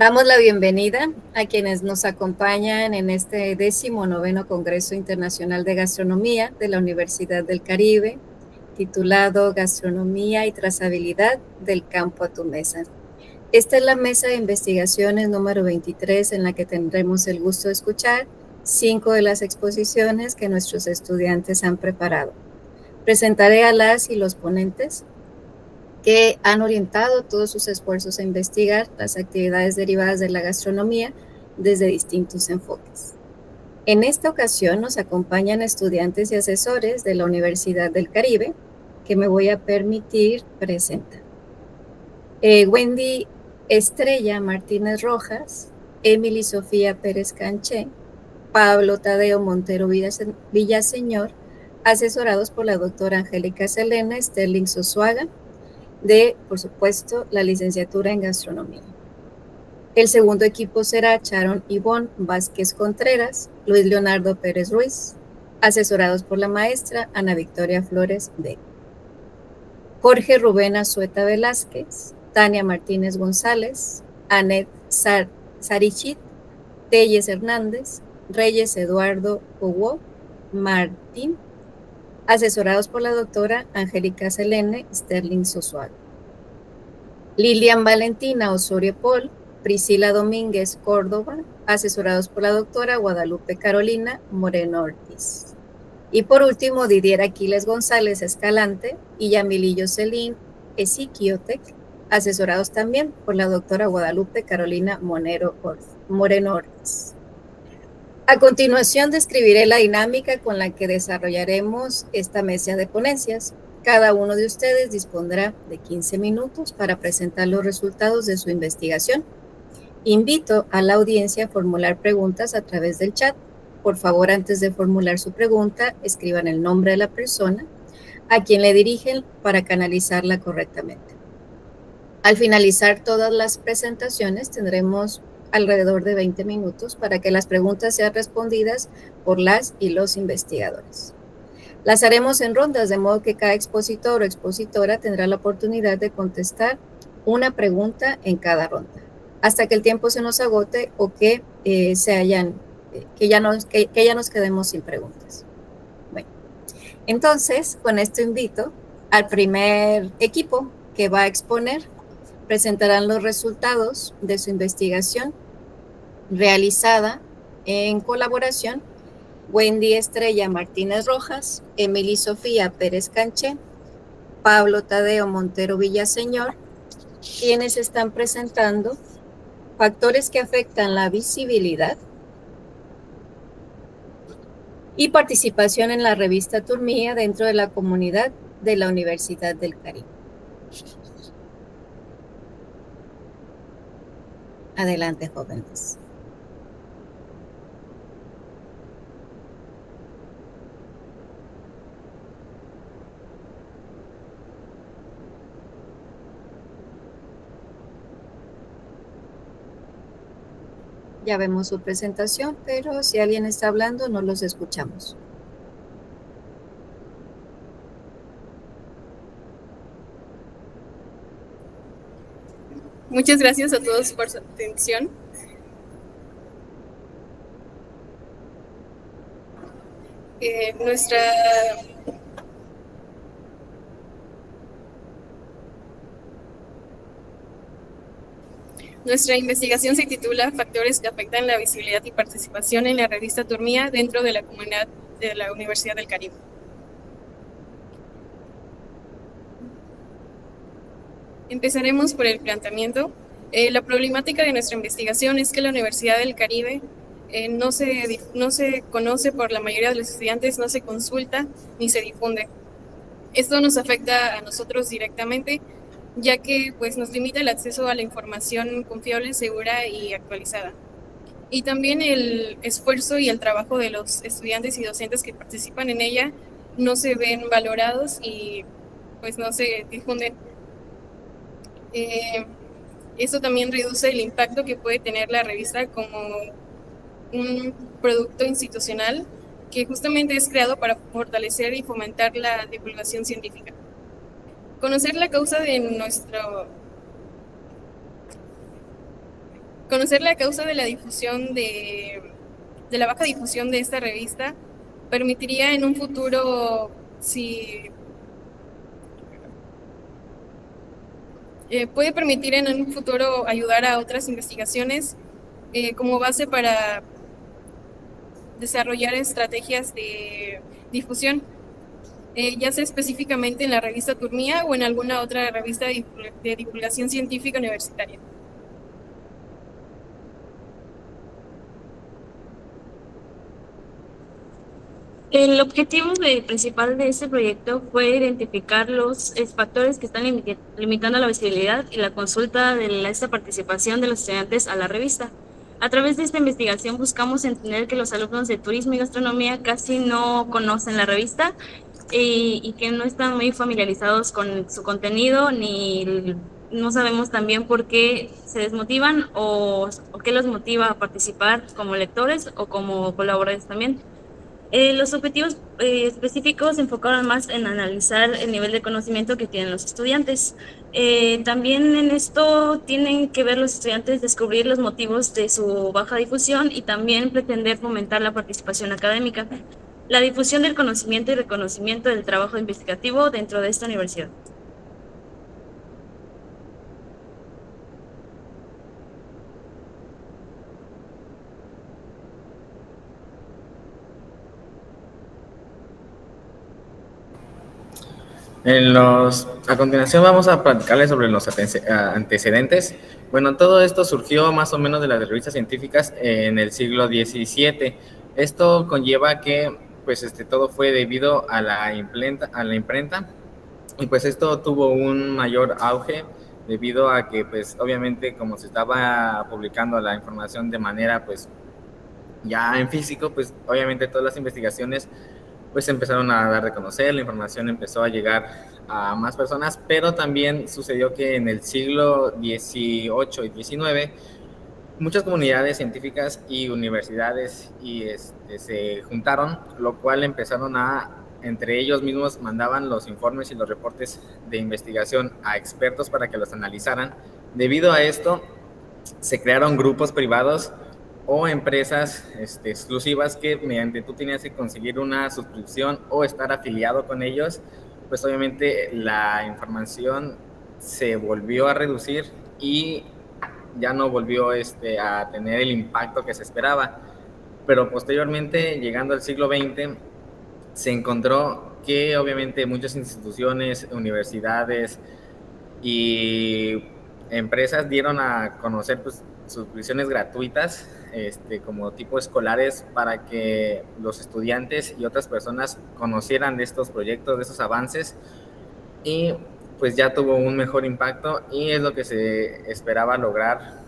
Damos la bienvenida a quienes nos acompañan en este 19º Congreso Internacional de Gastronomía de la Universidad del Caribe, titulado Gastronomía y Trazabilidad del Campo a tu Mesa. Esta es la mesa de investigaciones número 23 en la que tendremos el gusto de escuchar 5 de las exposiciones que nuestros estudiantes han preparado. Presentaré a las y los ponentes que han orientado todos sus esfuerzos a investigar las actividades derivadas de la gastronomía desde distintos enfoques. En esta ocasión nos acompañan estudiantes y asesores de la Universidad del Caribe, que me voy a permitir presentar. Wendy Estrella Martínez Rojas, Emily Sofía Pérez Canché, Pablo Tadeo Montero Villaseñor, asesorados por la doctora Angélica Selena Sterling Sosuaga, de, por supuesto, la licenciatura en gastronomía. El segundo equipo será Sharon Ivonne Vázquez Contreras, Luis Leonardo Pérez Ruiz, asesorados por la maestra Ana Victoria Flores B. Jorge Rubén Azueta Velázquez, Tania Martínez González, Anet Sarichit, Telles Hernández, Reyes Eduardo Hugo Martín, asesorados por la doctora Angélica Selene Sterling Sosuaga. Lilian Valentina Osorio Paul, Priscila Domínguez Córdoba, asesorados por la doctora Guadalupe Carolina Moreno Ortiz. Y por último, Didier Aquiles González Escalante y Yamili Jocelyn Esiquiotec, asesorados también por la doctora Guadalupe Carolina Moreno Ortiz. A continuación describiré la dinámica con la que desarrollaremos esta mesa de ponencias. Cada uno de ustedes dispondrá de 15 minutos para presentar los resultados de su investigación. Invito a la audiencia a formular preguntas a través del chat. Por favor, antes de formular su pregunta, escriban el nombre de la persona a quien le dirigen para canalizarla correctamente. Al finalizar todas las presentaciones, tendremos alrededor de 20 minutos para que las preguntas sean respondidas por las y los investigadores. Las haremos en rondas, de modo que cada expositor o expositora tendrá la oportunidad de contestar una pregunta en cada ronda, hasta que el tiempo se nos agote o que ya nos quedemos sin preguntas. Bueno, entonces, con esto invito al primer equipo que va a exponer. Presentarán los resultados de su investigación realizada en colaboración Wendy Estrella Martínez Rojas, Emily Sofía Pérez Canché, Pablo Tadeo Montero Villaseñor, quienes están presentando factores que afectan la visibilidad y participación en la revista Turmía dentro de la comunidad de la Universidad del Caribe. Adelante, jóvenes. Ya vemos su presentación, pero si alguien está hablando, no los escuchamos. Muchas gracias a todos por su atención. Nuestra investigación se titula Factores que afectan la visibilidad y participación en la revista Turmía dentro de la comunidad de la Universidad del Caribe. Empezaremos por el planteamiento. La problemática de nuestra investigación es que la Universidad del Caribe no se conoce por la mayoría de los estudiantes, no se consulta ni se difunde. Esto nos afecta a nosotros directamente, ya que pues, nos limita el acceso a la información confiable, segura y actualizada. Y también el esfuerzo y el trabajo de los estudiantes y docentes que participan en ella no se ven valorados y pues no se difunden. Eso también reduce el impacto que puede tener la revista como un producto institucional que justamente es creado para fortalecer y fomentar la divulgación científica. Conocer la causa de Conocer la causa de la difusión de la baja difusión de esta revista permitiría en un futuro, si puede permitir en un futuro ayudar a otras investigaciones como base para desarrollar estrategias de difusión, ya sea específicamente en la revista Turmia o en alguna otra revista de divulgación científica universitaria. El objetivo principal de este proyecto fue identificar los factores que están limitando la visibilidad y la consulta de esta participación de los estudiantes a la revista. A través de esta investigación buscamos entender que los alumnos de turismo y gastronomía casi no conocen la revista y que no están muy familiarizados con su contenido, ni no sabemos también por qué se desmotivan o qué los motiva a participar como lectores o como colaboradores también. Los objetivos específicos se enfocaron más en analizar el nivel de conocimiento que tienen los estudiantes. También en esto tienen que ver los estudiantes descubrir los motivos de su baja difusión y también pretender fomentar la participación académica, la difusión del conocimiento y reconocimiento del trabajo investigativo dentro de esta universidad. A continuación vamos a platicarles sobre los antecedentes. Bueno, todo esto surgió más o menos de las revistas científicas en el siglo XVII. Esto conlleva que pues todo fue debido a la imprenta y pues esto tuvo un mayor auge debido a que pues obviamente como se estaba publicando la información de manera pues ya en físico, pues obviamente todas las investigaciones pues empezaron a dar de conocer, la información empezó a llegar a más personas, pero también sucedió que en el siglo XVIII y XIX muchas comunidades científicas y universidades se juntaron, lo cual empezaron entre ellos mismos mandaban los informes y los reportes de investigación a expertos para que los analizaran. Debido a esto, se crearon grupos privados o empresas exclusivas que mediante tú tenías que conseguir una suscripción o estar afiliado con ellos, pues obviamente la información se volvió a reducir y ya no volvió a tener el impacto que se esperaba. Pero posteriormente, llegando al siglo XX, se encontró que obviamente muchas instituciones, universidades y empresas dieron a conocer pues, suscripciones gratuitas como tipo escolares para que los estudiantes y otras personas conocieran de estos proyectos, de estos avances y pues ya tuvo un mejor impacto y es lo que se esperaba lograr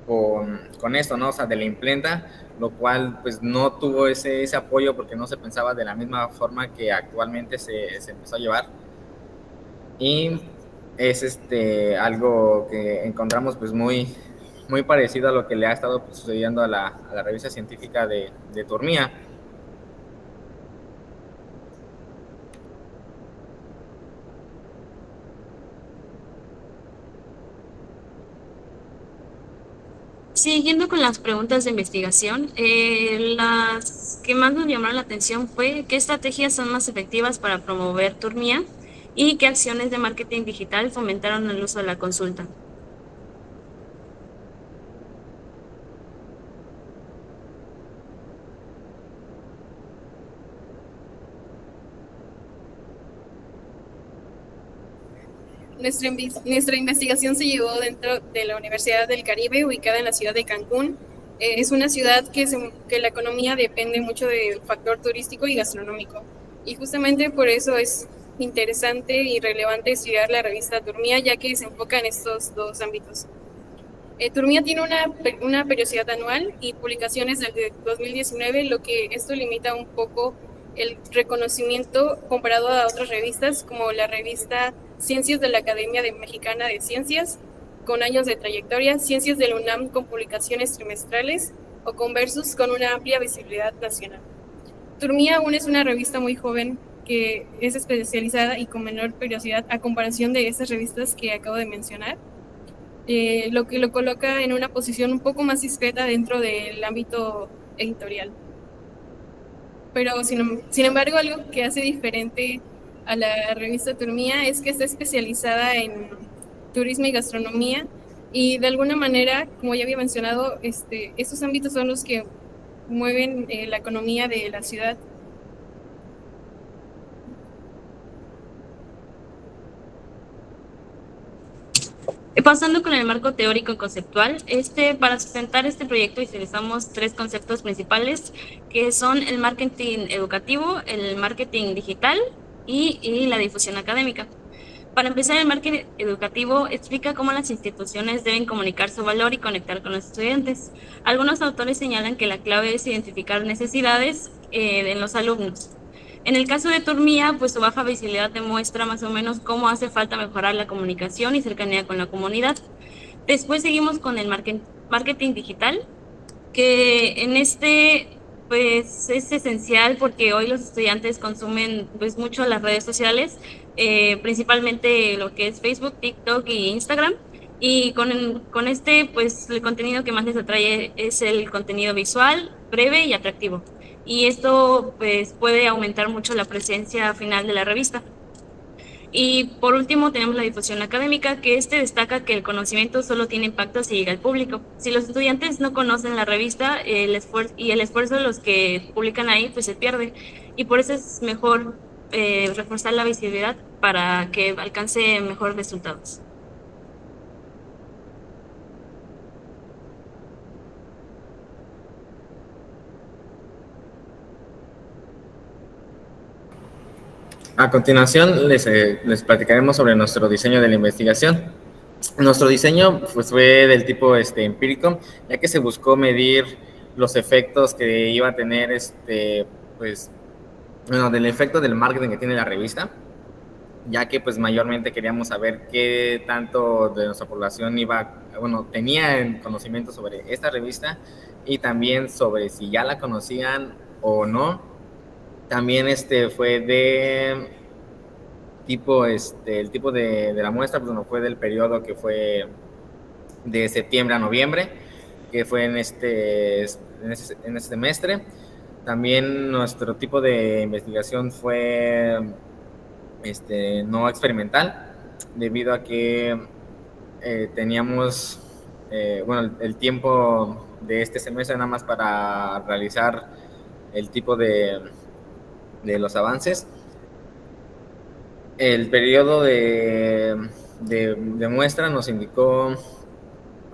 con esto, ¿no? O sea, de la imprenta, lo cual pues no tuvo ese apoyo porque no se pensaba de la misma forma que actualmente se empezó a llevar y es algo que encontramos pues muy parecido a lo que le ha estado sucediendo a la revista científica de Turmia. Siguiendo con las preguntas de investigación, las que más nos llamaron la atención fue qué estrategias son más efectivas para promover Turmia y qué acciones de marketing digital fomentaron el uso de la consulta. Nuestra investigación se llevó dentro de la Universidad del Caribe, ubicada en la ciudad de Cancún. Es una ciudad que la economía depende mucho del factor turístico y gastronómico. Y justamente por eso es interesante y relevante estudiar la revista Turmia, ya que se enfoca en estos dos ámbitos. Turmia tiene una periodicidad anual y publicaciones desde 2019, lo que esto limita un poco el reconocimiento comparado a otras revistas como la revista Ciencias de la Academia Mexicana de Ciencias, con años de trayectoria, Ciencias de la UNAM con publicaciones trimestrales o Conversus con una amplia visibilidad nacional. Turmia aún es una revista muy joven que es especializada y con menor periodicidad a comparación de estas revistas que acabo de mencionar. lo que lo coloca en una posición un poco más discreta dentro del ámbito editorial. Pero sin embargo, algo que hace diferente a la revista Turmía es que está especializada en turismo y gastronomía, y de alguna manera, como ya había mencionado, estos ámbitos son los que mueven la economía de la ciudad. Pasando con el marco teórico y conceptual, para sustentar este proyecto utilizamos tres conceptos principales, que son el marketing educativo, el marketing digital y la difusión académica. Para empezar, el marketing educativo explica cómo las instituciones deben comunicar su valor y conectar con los estudiantes. Algunos autores señalan que la clave es identificar necesidades en los alumnos. En el caso de Turmía, pues su baja visibilidad demuestra más o menos cómo hace falta mejorar la comunicación y cercanía con la comunidad. Después seguimos con el marketing digital, que pues es esencial porque hoy los estudiantes consumen pues mucho las redes sociales, principalmente lo que es Facebook, TikTok y Instagram. Y pues el contenido que más les atrae es el contenido visual, breve y atractivo. Y esto pues puede aumentar mucho la presencia final de la revista. Y por último tenemos la difusión académica, que destaca que el conocimiento solo tiene impacto si llega al público. Si los estudiantes no conocen la revista, el esfuerzo de los que publican ahí pues se pierde. Y por eso es mejor reforzar la visibilidad para que alcance mejores resultados. A continuación, les platicaremos sobre nuestro diseño de la investigación. Nuestro diseño pues, fue del tipo empírico, ya que se buscó medir los efectos que iba a tener del efecto del marketing que tiene la revista, ya que pues mayormente queríamos saber qué tanto de nuestra población tenía el conocimiento sobre esta revista, y también sobre si ya la conocían o no. También fue de tipo, el tipo de la muestra, pues no fue del periodo que fue de septiembre a noviembre, que fue en este semestre. También nuestro tipo de investigación fue no experimental, debido a que teníamos el tiempo de este semestre nada más para realizar el tipo de los avances. El periodo de muestra nos indicó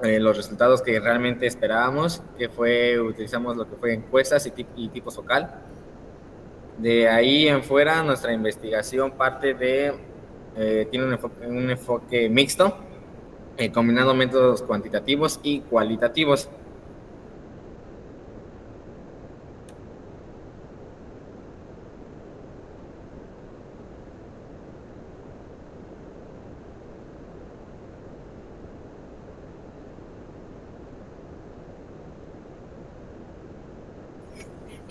los resultados que realmente esperábamos, que utilizamos lo que fue encuestas y tipo focal. De ahí en fuera, nuestra investigación tiene un enfoque mixto, combinando métodos cuantitativos y cualitativos.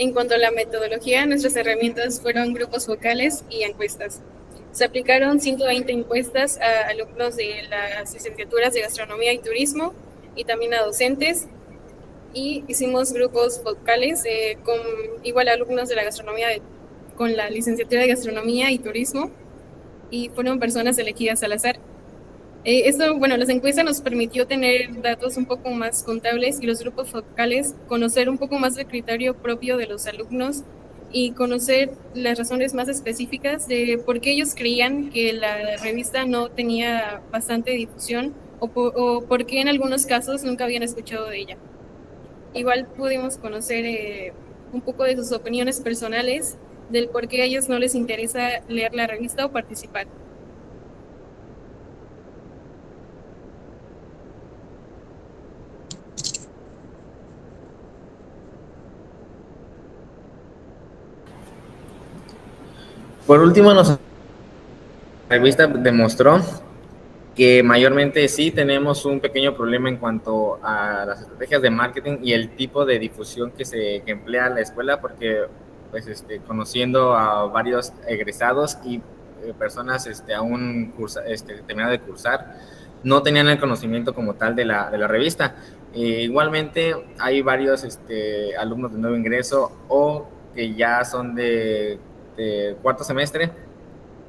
En cuanto a la metodología, nuestras herramientas fueron grupos focales y encuestas. Se aplicaron 120 encuestas a alumnos de las licenciaturas de Gastronomía y Turismo y también a docentes. Y hicimos grupos focales con igual alumnos de la gastronomía con la licenciatura de Gastronomía y Turismo, y fueron personas elegidas al azar. Las encuestas nos permitió tener datos un poco más contables, y los grupos focales conocer un poco más del criterio propio de los alumnos y conocer las razones más específicas de por qué ellos creían que la revista no tenía bastante difusión o por qué en algunos casos nunca habían escuchado de ella. Igual pudimos conocer un poco de sus opiniones personales, del por qué a ellos no les interesa leer la revista o participar. Por último, la revista demostró que mayormente sí tenemos un pequeño problema en cuanto a las estrategias de marketing y el tipo de difusión que emplea la escuela, porque pues conociendo a varios egresados y personas aún terminando de cursar, no tenían el conocimiento como tal de la revista. Igualmente hay varios alumnos de nuevo ingreso o que ya son de cuarto semestre,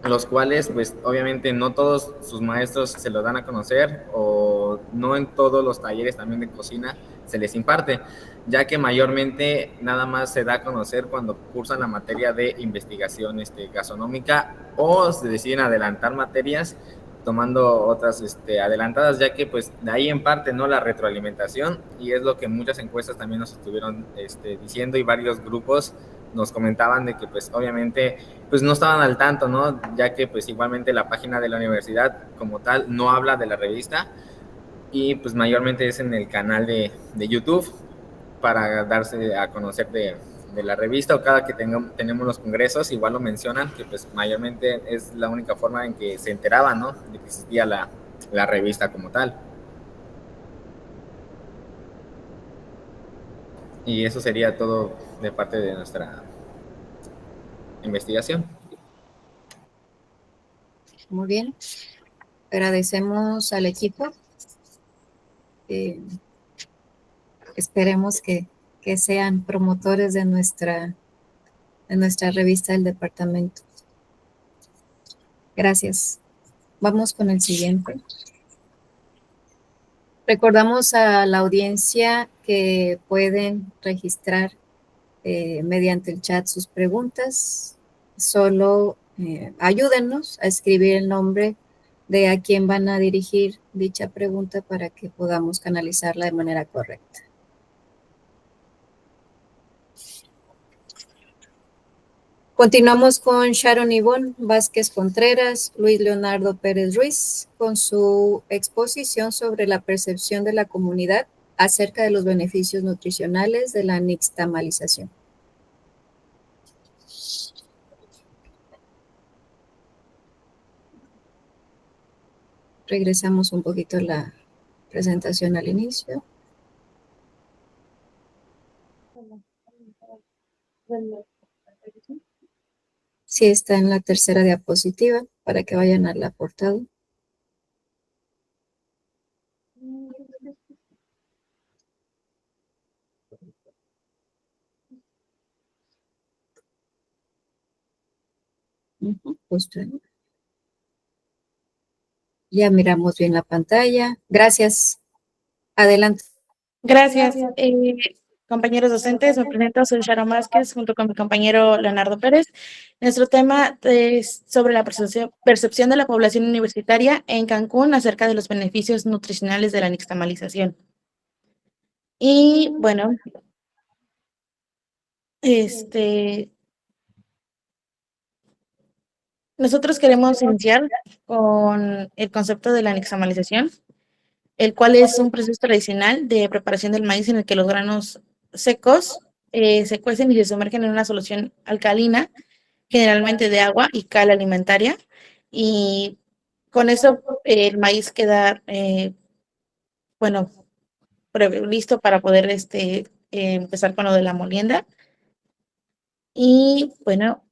los cuales pues obviamente no todos sus maestros se lo dan a conocer o no en todos los talleres también de cocina se les imparte, ya que mayormente nada más se da a conocer cuando cursan la materia de investigación gastronómica o se deciden adelantar materias tomando otras adelantadas, ya que pues de ahí en parte no la retroalimentación, y es lo que muchas encuestas también nos estuvieron diciendo, y varios grupos nos comentaban de que pues obviamente pues no estaban al tanto, ¿no? Ya que pues igualmente la página de la universidad como tal no habla de la revista, y pues mayormente es en el canal de YouTube para darse a conocer de la revista, o cada que tenemos los congresos igual lo mencionan, que pues mayormente es la única forma en que se enteraban, ¿no? De que existía la revista como tal. Y eso sería todo de parte de nuestra investigación. Muy bien. Agradecemos al equipo. Esperemos que sean promotores de nuestra revista del departamento. Gracias. Vamos con el siguiente. Recordamos a la audiencia que pueden registrar mediante el chat sus preguntas. Solo ayúdennos a escribir el nombre de a quién van a dirigir dicha pregunta para que podamos canalizarla de manera correcta. Continuamos con Sharon Ivonne Vázquez Contreras, Luis Leonardo Pérez Ruiz, con su exposición sobre la percepción de la comunidad acerca de los beneficios nutricionales de la nixtamalización. Regresamos un poquito a la presentación al inicio. Sí, está en la tercera diapositiva para que vayan a la portada. Justo ahí. Ya miramos bien la pantalla. Gracias. Adelante. Gracias. Compañeros docentes, me presento, soy Sharon Vázquez, junto con mi compañero Leonardo Pérez. Nuestro tema es sobre la percepción de la población universitaria en Cancún acerca de los beneficios nutricionales de la nixtamalización. Y bueno, nosotros queremos iniciar con el concepto de la nixtamalización, el cual es un proceso tradicional de preparación del maíz en el que los granos secos se cuecen y se sumergen en una solución alcalina, generalmente de agua y cal alimentaria, y con eso el maíz queda, bueno, listo para poder empezar con lo de la molienda. Y bueno,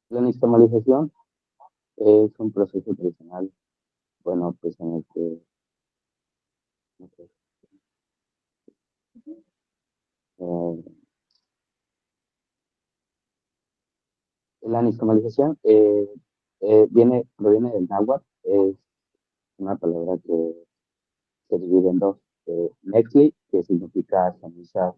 la nixtamalización es un proceso tradicional, bueno, pues en el que la nixtamalización proviene del náhuatl, es una palabra que se divide en dos. Nextli, que significa ceniza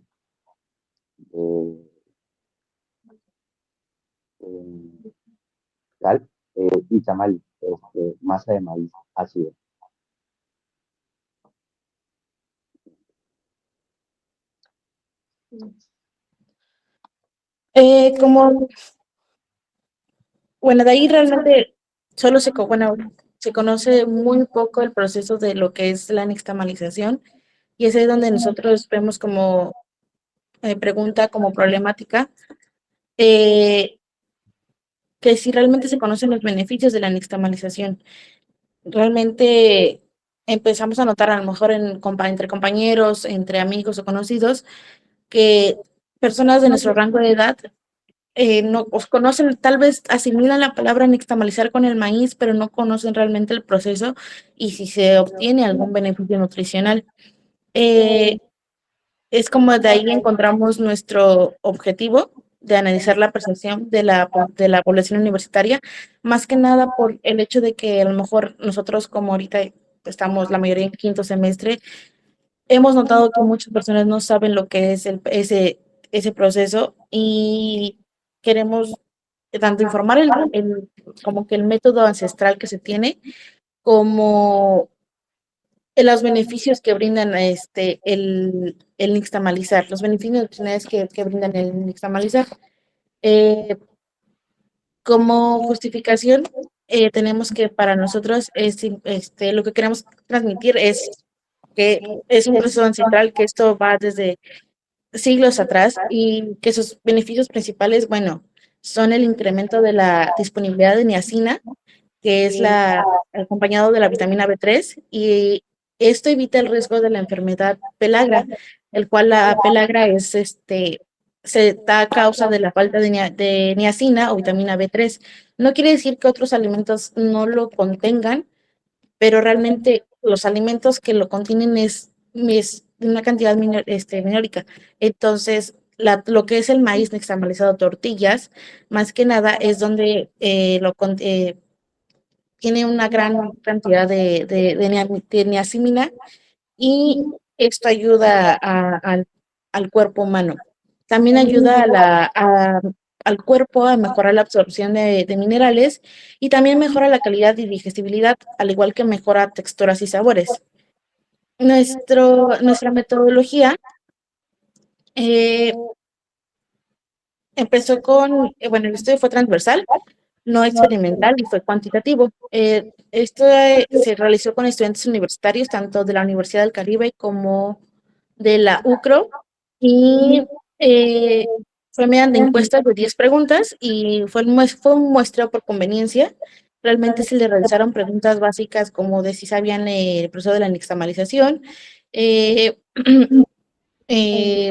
cal, y tamal, masa de maíz ácido. bueno, de ahí realmente solo se conoce muy poco el proceso de lo que es la nixtamalización, y es ahí donde nosotros vemos como pregunta, como problemática, que si realmente se conocen los beneficios de la nixtamalización. Realmente empezamos a notar a lo mejor entre compañeros, entre amigos o conocidos, que personas de nuestro rango de edad no os conocen, tal vez asimilan la palabra nixtamalizar con el maíz, pero no conocen realmente el proceso y si se obtiene algún beneficio nutricional. Eh, es como de ahí encontramos nuestro objetivo de analizar la percepción de la población universitaria, más que nada por el hecho de que a lo mejor nosotros como ahorita estamos la mayoría en quinto semestre, hemos notado que muchas personas no saben lo que es ese proceso y queremos tanto informar como que el método ancestral que se tiene, como los beneficios que brindan el nixtamalizar, los beneficios nutricionales que brindan el nixtamalizar. Eh, como justificación, tenemos que para nosotros lo que queremos transmitir es que es un proceso ancestral, que esto va desde siglos atrás y que sus beneficios principales, bueno, son el incremento de la disponibilidad de niacina, que es acompañado de la vitamina B3, y esto evita el riesgo de la enfermedad pelagra, el cual la pelagra se da a causa de la falta de niacina o vitamina B3. No quiere decir que otros alimentos no lo contengan, pero realmente los alimentos que lo contienen es de una cantidad minórica. Entonces, lo que es el maíz nixtamalizado, tortillas, más que nada es donde tiene una gran cantidad de niacimina y esto ayuda al cuerpo humano. También ayuda al cuerpo a mejorar la absorción de minerales y también mejora la calidad y digestibilidad, al igual que mejora texturas y sabores. Nuestra metodología eh, empezó bueno, el estudio fue transversal, no experimental y fue cuantitativo. Esto se realizó con estudiantes universitarios, tanto de la Universidad del Caribe como de la UCRO, y eh, fue mediante encuestas de 10 preguntas y fue un muestreo por conveniencia. Realmente se le realizaron preguntas básicas como de si sabían el proceso de la nixtamalización, eh,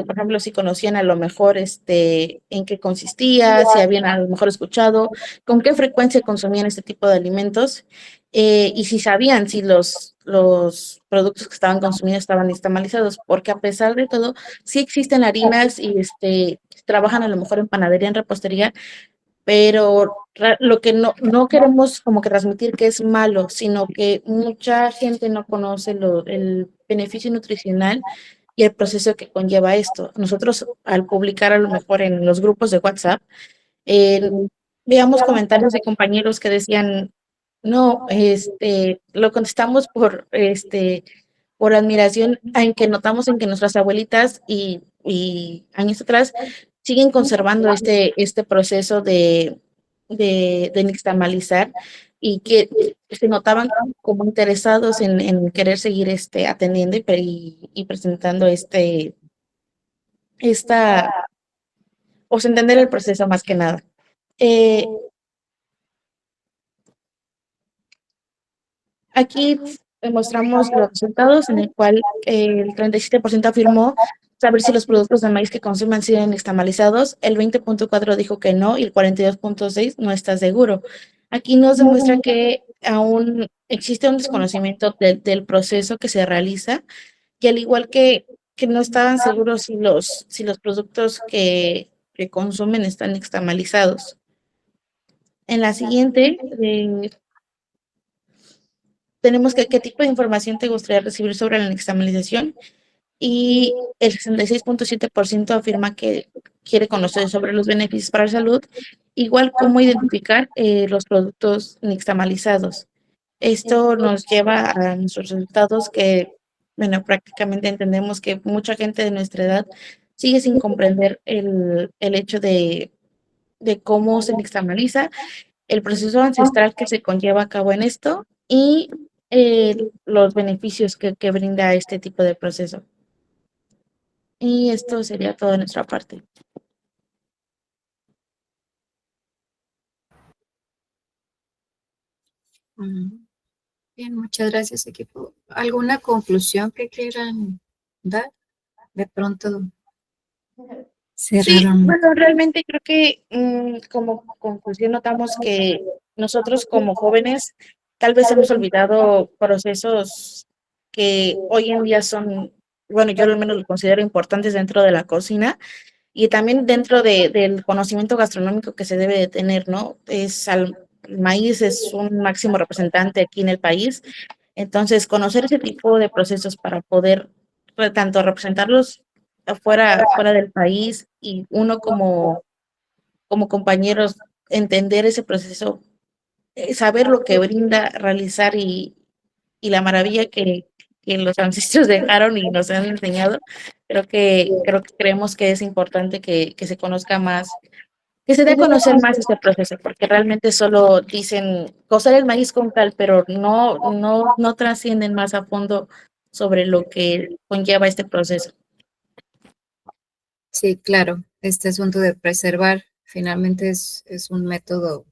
por ejemplo, si conocían a lo mejor en qué consistía, si habían a lo mejor escuchado, con qué frecuencia consumían este tipo de alimentos, y si sabían si los productos que estaban consumiendo estaban nixtamalizados, porque a pesar de todo, sí existen harinas y trabajan a lo mejor en panadería, en repostería, pero lo que no queremos como que transmitir que es malo, sino que mucha gente no conoce el beneficio nutricional y el proceso que conlleva esto. Nosotros al publicar a lo mejor en los grupos de WhatsApp, eh, veamos comentarios de compañeros que decían, no, lo contestamos por admiración, en que notamos en que nuestras abuelitas y años atrás siguen conservando este proceso de nixtamalizar y que se notaban como interesados en querer seguir atendiendo y presentando esta, o sea, entender el proceso más que nada. Eh, Aquí demostramos los resultados en el cual el 37% afirmó saber si los productos de maíz que consumen han sido nixtamalizados, el 20.4 dijo que no y el 42.6 no está seguro. Aquí nos demuestra que aún existe un desconocimiento del proceso que se realiza y al igual que no estaban seguros si los productos que consumen están nixtamalizados. En la siguiente, tenemos qué tipo de información te gustaría recibir sobre la nixtamalización y el 66.7% afirma que quiere conocer sobre los beneficios para la salud, igual cómo identificar los productos nixtamalizados. Esto nos lleva a nuestros resultados que, bueno, prácticamente entendemos que mucha gente de nuestra edad sigue sin comprender el hecho de cómo se nixtamaliza, el proceso ancestral que se conlleva a cabo en esto y los beneficios que brinda este tipo de proceso. Y esto sería todo de nuestra parte. Bien, muchas gracias, equipo. ¿Alguna conclusión que quieran dar? De pronto, Sí, Cerraron. bueno, realmente creo que como conclusión notamos que nosotros como jóvenes tal vez hemos olvidado procesos que hoy en día son, bueno, yo al menos lo considero importantes dentro de la cocina y también dentro del conocimiento gastronómico que se debe de tener, ¿no? El maíz es un máximo representante aquí en el país, entonces conocer ese tipo de procesos para poder tanto representarlos fuera del país y uno como compañeros entender ese proceso, saber lo que brinda realizar y la maravilla que los ancestros dejaron y nos han enseñado, creo que creemos que es importante que se conozca más, que se dé a conocer más este proceso, porque realmente solo dicen cocer el maíz con tal, pero no trascienden más a fondo sobre lo que conlleva este proceso. Sí, claro, este asunto de preservar finalmente es un método,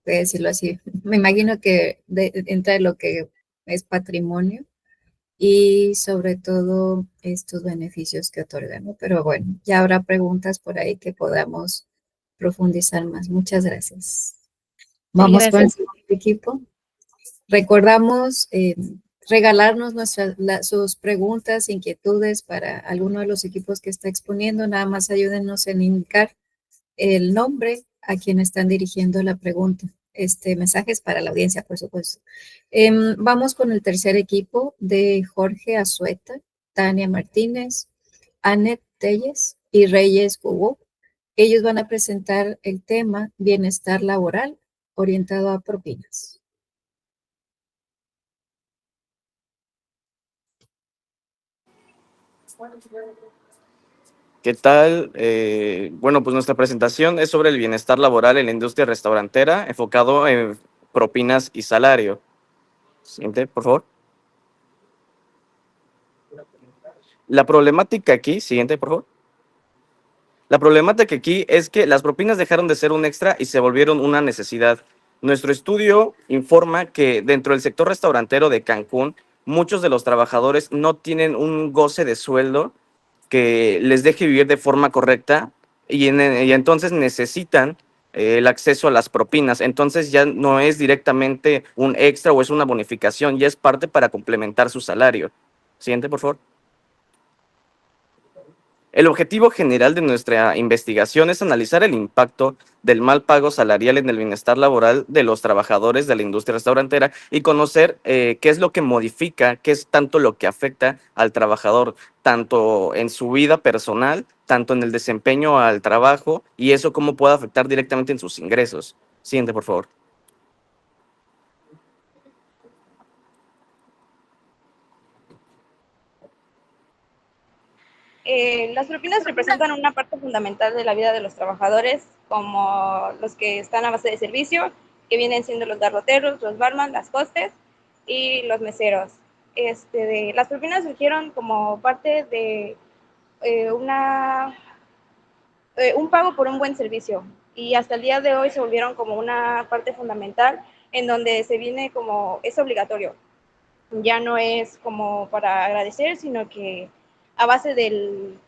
voy a decirlo así, me imagino que entra en lo que es patrimonio y sobre todo estos beneficios que otorgan, ¿no? Pero bueno, ya habrá preguntas por ahí que podamos profundizar más. Muchas gracias. Sí, Vamos con el gracias. siguiente equipo. Recordamos regalarnos sus preguntas, inquietudes para alguno de los equipos que está exponiendo. Nada más ayúdenos en indicar el nombre a quien están dirigiendo la pregunta. Mensajes para la audiencia, por supuesto. Vamos con el tercer equipo de Jorge Azueta, Tania Martínez, Anet Telles y Reyes Hugo. Ellos van a presentar el tema bienestar laboral orientado a propinas. ¿Qué tal? Bueno, pues nuestra presentación es sobre el bienestar laboral en la industria restaurantera, enfocado en propinas y salario. Siguiente, por favor. La problemática aquí, siguiente, por favor. La problemática aquí es que las propinas dejaron de ser un extra y se volvieron una necesidad. Nuestro estudio informa que dentro del sector restaurantero de Cancún, muchos de los trabajadores no tienen un goce de sueldo que les deje vivir de forma correcta y entonces necesitan el acceso a las propinas. Entonces ya no es directamente un extra o es una bonificación, ya es parte para complementar su salario. Siguiente, por favor. El objetivo general de nuestra investigación es analizar el impacto del mal pago salarial en el bienestar laboral de los trabajadores de la industria restaurantera y conocer qué es lo que modifica, qué es tanto lo que afecta al trabajador, tanto en su vida personal, tanto en el desempeño al trabajo y eso cómo puede afectar directamente en sus ingresos. Siguiente, por favor. Las propinas representan una parte fundamental de la vida de los trabajadores, como los que están a base de servicio, que vienen siendo los garroteros, los barman, las hostes y los meseros. Las propinas surgieron como parte de un pago por un buen servicio y hasta el día de hoy se volvieron como una parte fundamental en donde se viene como es obligatorio. Ya no es como para agradecer, sino que a base del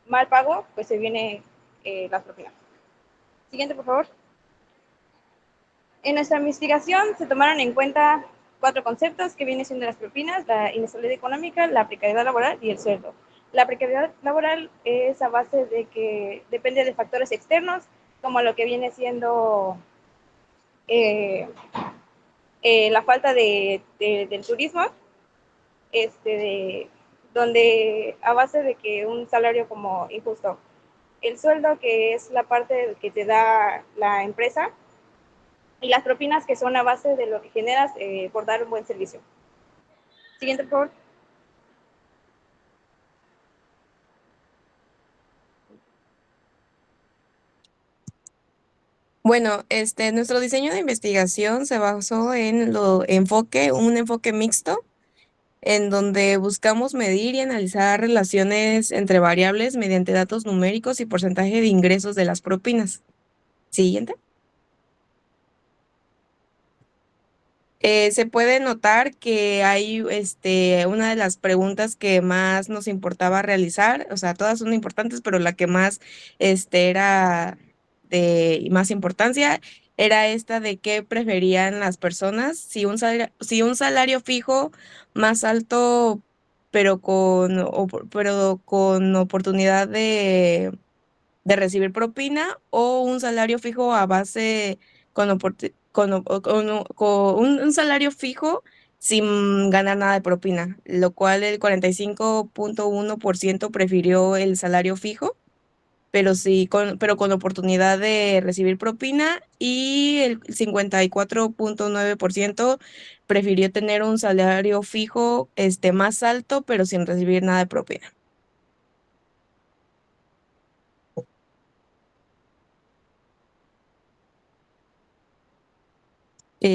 mal pago, pues se viene las propinas. Siguiente, por favor. En nuestra investigación se tomaron en cuenta 4 conceptos que vienen siendo las propinas, la inestabilidad económica, la precariedad laboral y el sueldo. La precariedad laboral es a base de que depende de factores externos, como lo que viene siendo la falta del turismo, donde a base de que un salario como injusto. El sueldo, que es la parte que te da la empresa, y las propinas, que son a base de lo que generas por dar un buen servicio. Siguiente, por favor. Bueno, nuestro diseño de investigación se basó en un enfoque mixto, en donde buscamos medir y analizar relaciones entre variables mediante datos numéricos y porcentaje de ingresos de las propinas. Siguiente. Se puede notar que hay una de las preguntas que más nos importaba realizar, o sea, todas son importantes, pero la que más era de más importancia era esta de qué preferían las personas, si un salario fijo más alto, pero con oportunidad de recibir propina, o un salario fijo a base con, con un salario fijo sin ganar nada de propina, lo cual el 45.1% prefirió el salario fijo, pero con oportunidad de recibir propina, y el 54.9% prefirió tener un salario fijo más alto, pero sin recibir nada de propina.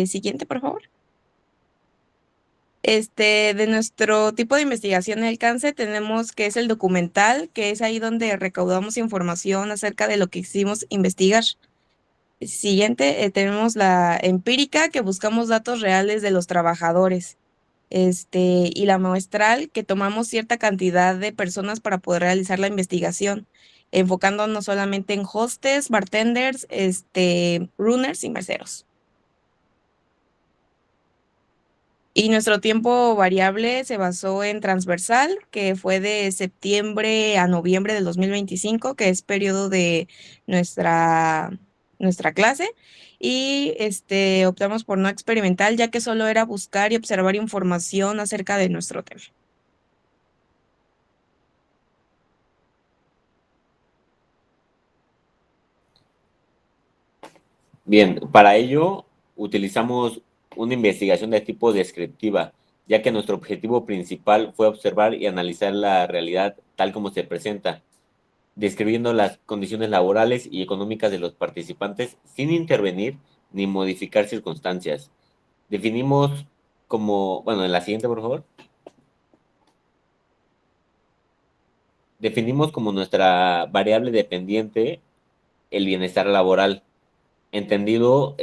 Siguiente, por favor. De nuestro tipo de investigación de alcance tenemos que es el documental, que es ahí donde recaudamos información acerca de lo que quisimos investigar. Siguiente, tenemos la empírica, que buscamos datos reales de los trabajadores. Y la muestral, que tomamos cierta cantidad de personas para poder realizar la investigación, enfocándonos solamente en hostes, bartenders, runners y meseros. Y nuestro tiempo variable se basó en transversal, que fue de septiembre a noviembre del 2025, que es periodo de nuestra clase. Y optamos por no experimental, ya que solo era buscar y observar información acerca de nuestro tema. Bien, para ello utilizamos una investigación de tipo descriptiva, ya que nuestro objetivo principal fue observar y analizar la realidad tal como se presenta, describiendo las condiciones laborales y económicas de los participantes sin intervenir ni modificar circunstancias. Definimos como, bueno, en la siguiente, por favor. Definimos como nuestra variable dependiente el bienestar laboral, entendido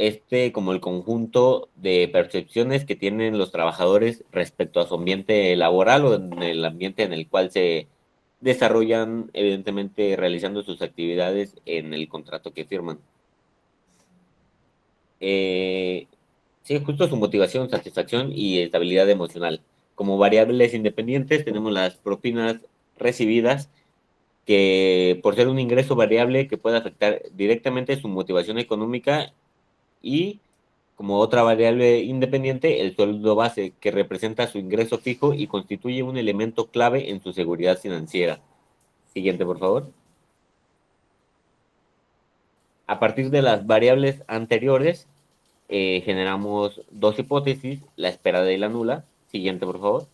como el conjunto de percepciones que tienen los trabajadores respecto a su ambiente laboral o en el ambiente en el cual se desarrollan, evidentemente realizando sus actividades en el contrato que firman. Sí, justo su motivación, satisfacción y estabilidad emocional. Como variables independientes tenemos las propinas recibidas, que por ser un ingreso variable que puede afectar directamente su motivación económica, y como otra variable independiente, el sueldo base, que representa su ingreso fijo y constituye un elemento clave en su seguridad financiera. Siguiente, por favor. A partir de las variables anteriores, generamos dos hipótesis, la esperada y la nula. Siguiente, por favor.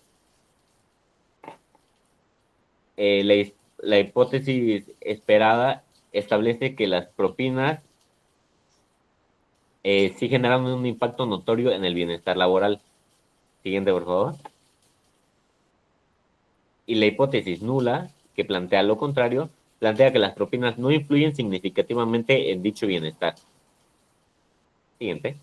La hipótesis esperada establece que las propinas sí generan un impacto notorio en el bienestar laboral. Siguiente, por favor. Y la hipótesis nula, que plantea lo contrario, plantea que las propinas no influyen significativamente en dicho bienestar. Siguiente.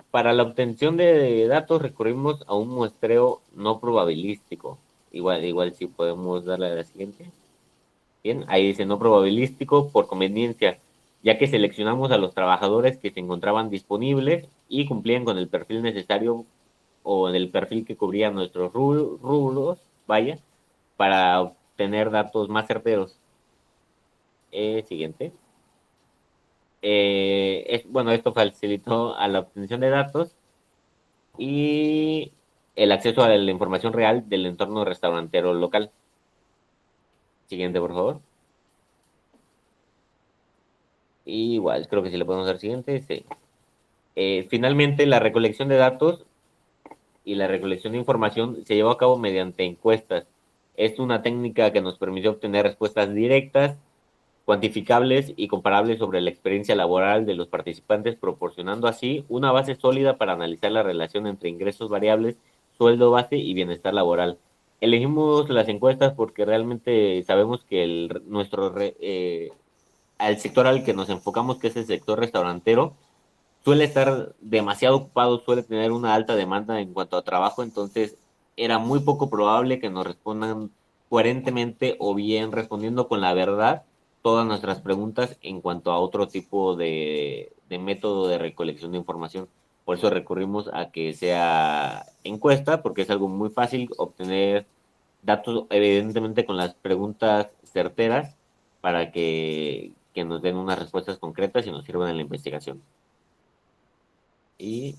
Para la obtención de datos recurrimos a un muestreo no probabilístico. Igual si podemos darle a la siguiente. Bien, ahí dice no probabilístico por conveniencia, ya que seleccionamos a los trabajadores que se encontraban disponibles y cumplían con el perfil necesario o en el perfil que cubría nuestros rubros, vaya, para obtener datos más certeros. Siguiente. Bueno, esto facilitó a la obtención de datos y el acceso a la información real del entorno restaurantero local. Siguiente, por favor. Igual, creo que sí le podemos dar siguiente. Sí. Finalmente, la recolección de datos y la recolección de información se llevó a cabo mediante encuestas. Es una técnica que nos permitió obtener respuestas directas, cuantificables y comparables sobre la experiencia laboral de los participantes, proporcionando así una base sólida para analizar la relación entre ingresos variables, sueldo base y bienestar laboral. Elegimos las encuestas porque realmente sabemos que al sector al que nos enfocamos, que es el sector restaurantero, suele estar demasiado ocupado, suele tener una alta demanda en cuanto a trabajo, entonces era muy poco probable que nos respondan coherentemente o bien respondiendo con la verdad todas nuestras preguntas en cuanto a otro tipo de método de recolección de información. Por eso recurrimos a que sea encuesta, porque es algo muy fácil obtener datos, evidentemente con las preguntas certeras, para que nos den unas respuestas concretas y nos sirvan en la investigación. Y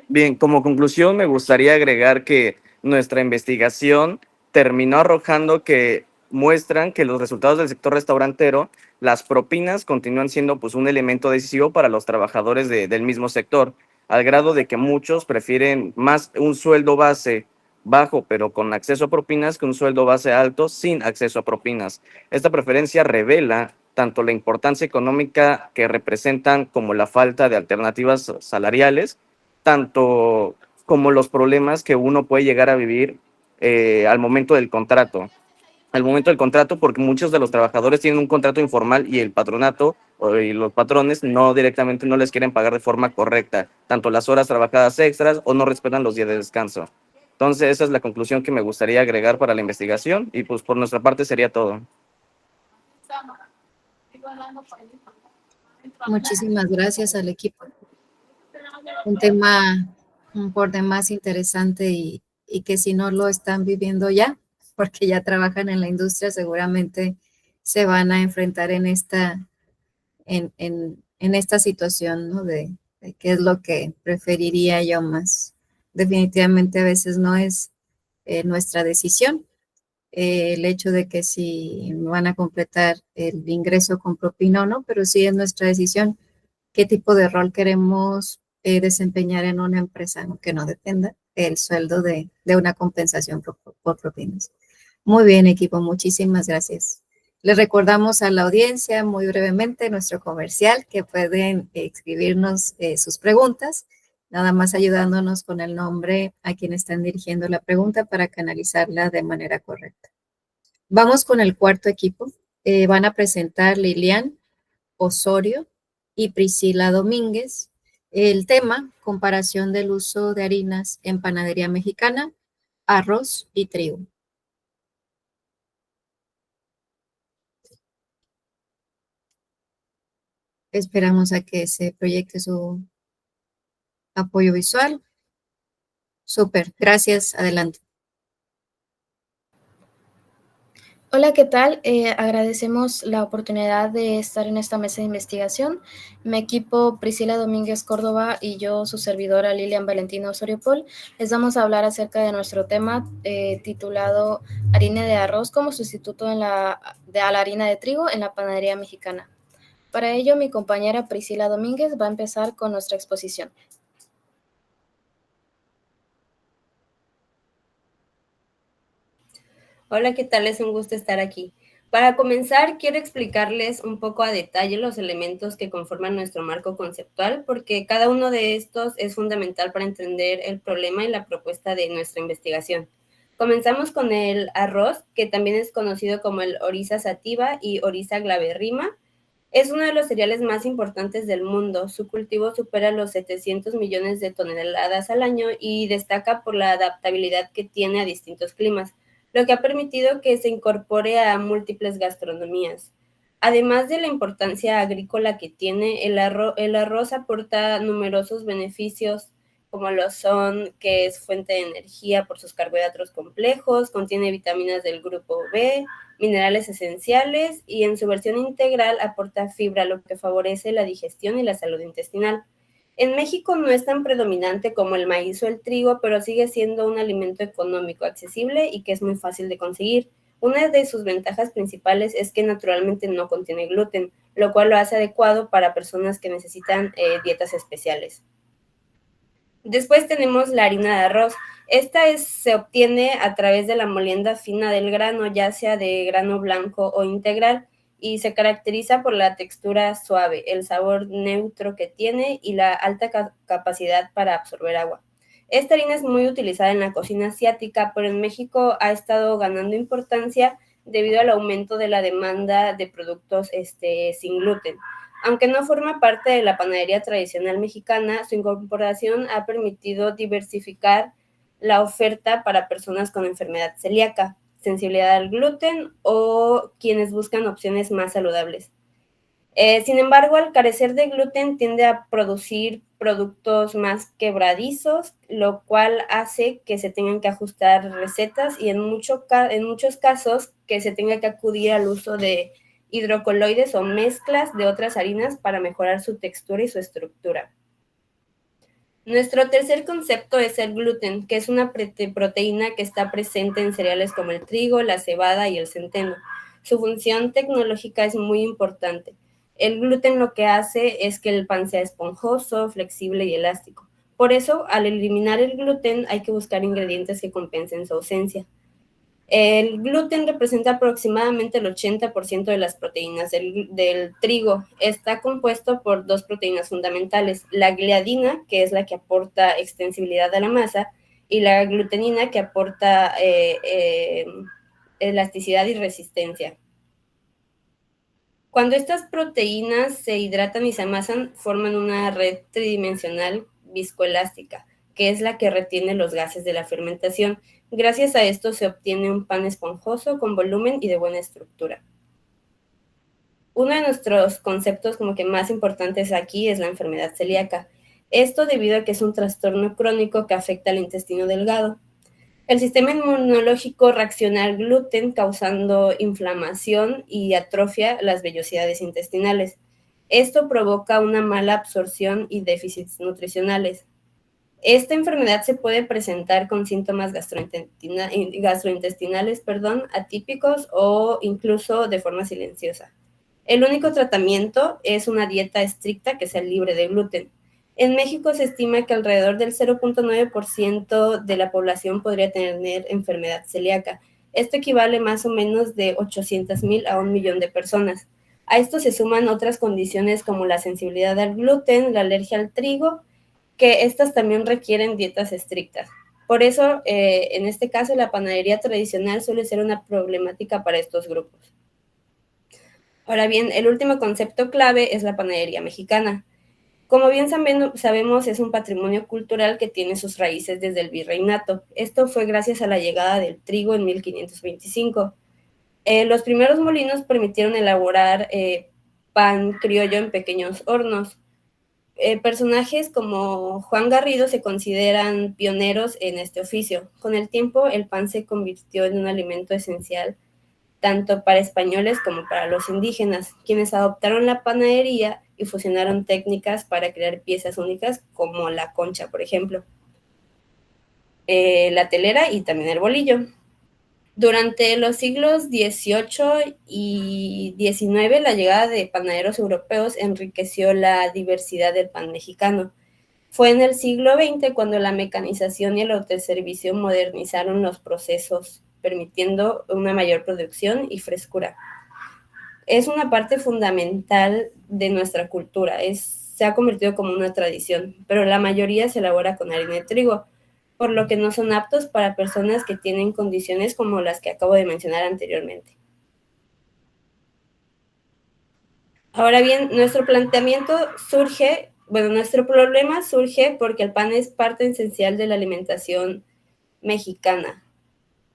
Bien, como conclusión me gustaría agregar que nuestra investigación terminó arrojando que muestran que los resultados del sector restaurantero, las propinas continúan siendo pues un elemento decisivo para los trabajadores del mismo sector, al grado de que muchos prefieren más un sueldo base bajo pero con acceso a propinas que un sueldo base alto sin acceso a propinas. Esta preferencia revela tanto la importancia económica que representan como la falta de alternativas salariales, tanto como los problemas que uno puede llegar a vivir al momento del contrato. Al momento del contrato, porque muchos de los trabajadores tienen un contrato informal y el patronato y los patrones no directamente no les quieren pagar de forma correcta, tanto las horas trabajadas extras o no respetan los días de descanso. Entonces, esa es la conclusión que me gustaría agregar para la investigación y pues por nuestra parte sería todo. Muchísimas gracias al equipo. Un tema por demás interesante y que si no lo están viviendo ya, porque ya trabajan en la industria, seguramente se van a enfrentar en esta, en esta situación, ¿no? De qué es lo que preferiría yo más. Definitivamente a veces no es nuestra decisión. El hecho de que si van a completar el ingreso con propina o no, pero sí es nuestra decisión qué tipo de rol queremos desempeñar en una empresa, ¿no? Que no dependa el sueldo de una compensación por propinas. Muy bien, equipo, muchísimas gracias. Les recordamos a la audiencia muy brevemente nuestro comercial, que pueden escribirnos sus preguntas, nada más ayudándonos con el nombre a quien están dirigiendo la pregunta para canalizarla de manera correcta. Vamos con el cuarto equipo. Van a presentar Lilian Osorio y Priscila Domínguez. El tema, comparación del uso de harinas en panadería mexicana, arroz y trigo. Esperamos a que se proyecte su apoyo visual. Súper, gracias, adelante. Hola, ¿qué tal? Agradecemos la oportunidad de estar en esta mesa de investigación. Mi equipo, Priscila Domínguez Córdoba y yo, su servidora Lilian Valentina Osorio Pol, les vamos a hablar acerca de nuestro tema titulado Harina de arroz como sustituto a la harina de trigo en la panadería mexicana. Para ello, mi compañera Priscila Domínguez va a empezar con nuestra exposición. Hola, ¿qué tal? Es un gusto estar aquí. Para comenzar, quiero explicarles un poco a detalle los elementos que conforman nuestro marco conceptual, porque cada uno de estos es fundamental para entender el problema y la propuesta de nuestra investigación. Comenzamos con el arroz, que también es conocido como el Oryza sativa y Oryza glaberrima. Es uno de los cereales más importantes del mundo. Su cultivo supera los 700 millones de toneladas al año y destaca por la adaptabilidad que tiene a distintos climas, lo que ha permitido que se incorpore a múltiples gastronomías. Además de la importancia agrícola que tiene, el arroz aporta numerosos beneficios, como lo son que es fuente de energía por sus carbohidratos complejos, contiene vitaminas del grupo B, minerales esenciales y en su versión integral aporta fibra, lo que favorece la digestión y la salud intestinal. En México no es tan predominante como el maíz o el trigo, pero sigue siendo un alimento económico, accesible y que es muy fácil de conseguir. Una de sus ventajas principales es que naturalmente no contiene gluten, lo cual lo hace adecuado para personas que necesitan dietas especiales. Después tenemos la harina de arroz. Esta se obtiene a través de la molienda fina del grano, ya sea de grano blanco o integral, y se caracteriza por la textura suave, el sabor neutro que tiene y la alta capacidad para absorber agua. Esta harina es muy utilizada en la cocina asiática, pero en México ha estado ganando importancia debido al aumento de la demanda de productos sin gluten. Aunque no forma parte de la panadería tradicional mexicana, su incorporación ha permitido diversificar la oferta para personas con enfermedad celíaca, sensibilidad al gluten o quienes buscan opciones más saludables. Sin embargo, al carecer de gluten tiende a producir productos más quebradizos, lo cual hace que se tengan que ajustar recetas y en muchos casos que se tenga que acudir al uso de hidrocoloides o mezclas de otras harinas para mejorar su textura y su estructura. Nuestro tercer concepto es el gluten, que es una proteína que está presente en cereales como el trigo, la cebada y el centeno. Su función tecnológica es muy importante. El gluten lo que hace es que el pan sea esponjoso, flexible y elástico. Por eso, al eliminar el gluten, hay que buscar ingredientes que compensen su ausencia. El gluten representa aproximadamente el 80% de las proteínas del trigo. Está compuesto por dos proteínas fundamentales, la gliadina, que es la que aporta extensibilidad a la masa, y la glutenina, que aporta elasticidad y resistencia. Cuando estas proteínas se hidratan y se amasan, forman una red tridimensional viscoelástica, que es la que retiene los gases de la fermentación. Gracias a esto se obtiene un pan esponjoso, con volumen y de buena estructura. Uno de nuestros conceptos como que más importantes aquí es la enfermedad celíaca. Esto debido a que es un trastorno crónico que afecta al intestino delgado. El sistema inmunológico reacciona al gluten causando inflamación y atrofia las vellosidades intestinales. Esto provoca una mala absorción y déficits nutricionales. Esta enfermedad se puede presentar con síntomas gastrointestinales, atípicos o incluso de forma silenciosa. El único tratamiento es una dieta estricta que sea libre de gluten. En México se estima que alrededor del 0.9% de la población podría tener enfermedad celíaca. Esto equivale más o menos de 800,000 a 1,000,000 de personas. A esto se suman otras condiciones como la sensibilidad al gluten, la alergia al trigo, que estas también requieren dietas estrictas. Por eso, en este caso, la panadería tradicional suele ser una problemática para estos grupos. Ahora bien, el último concepto clave es la panadería mexicana. Como bien sabemos, es un patrimonio cultural que tiene sus raíces desde el virreinato. Esto fue gracias a la llegada del trigo en 1525. Los primeros molinos permitieron elaborar pan criollo en pequeños hornos. Personajes como Juan Garrido se consideran pioneros en este oficio. Con el tiempo, el pan se convirtió en un alimento esencial tanto para españoles como para los indígenas, quienes adoptaron la panadería y fusionaron técnicas para crear piezas únicas como la concha, por ejemplo, la telera y también el bolillo. Durante los siglos XVIII y XIX, la llegada de panaderos europeos enriqueció la diversidad del pan mexicano. Fue en el siglo XX cuando la mecanización y el autoservicio modernizaron los procesos, permitiendo una mayor producción y frescura. Es una parte fundamental de nuestra cultura, se ha convertido como una tradición, pero la mayoría se elabora con harina de trigo, por lo que no son aptos para personas que tienen condiciones como las que acabo de mencionar anteriormente. Ahora bien, nuestro problema surge porque el pan es parte esencial de la alimentación mexicana,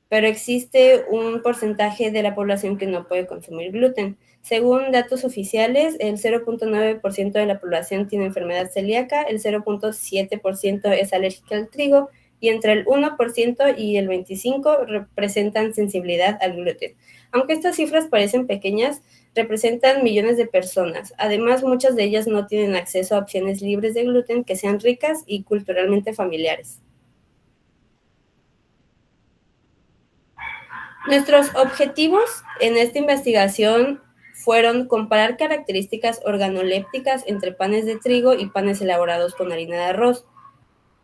pero existe un porcentaje de la población que no puede consumir gluten. Según datos oficiales, el 0.9% de la población tiene enfermedad celíaca, el 0.7% es alérgica al trigo y entre el 1% y el 25% presentan sensibilidad al gluten. Aunque estas cifras parecen pequeñas, representan millones de personas. Además, muchas de ellas no tienen acceso a opciones libres de gluten que sean ricas y culturalmente familiares. Nuestros objetivos en esta investigación fueron comparar características organolépticas entre panes de trigo y panes elaborados con harina de arroz.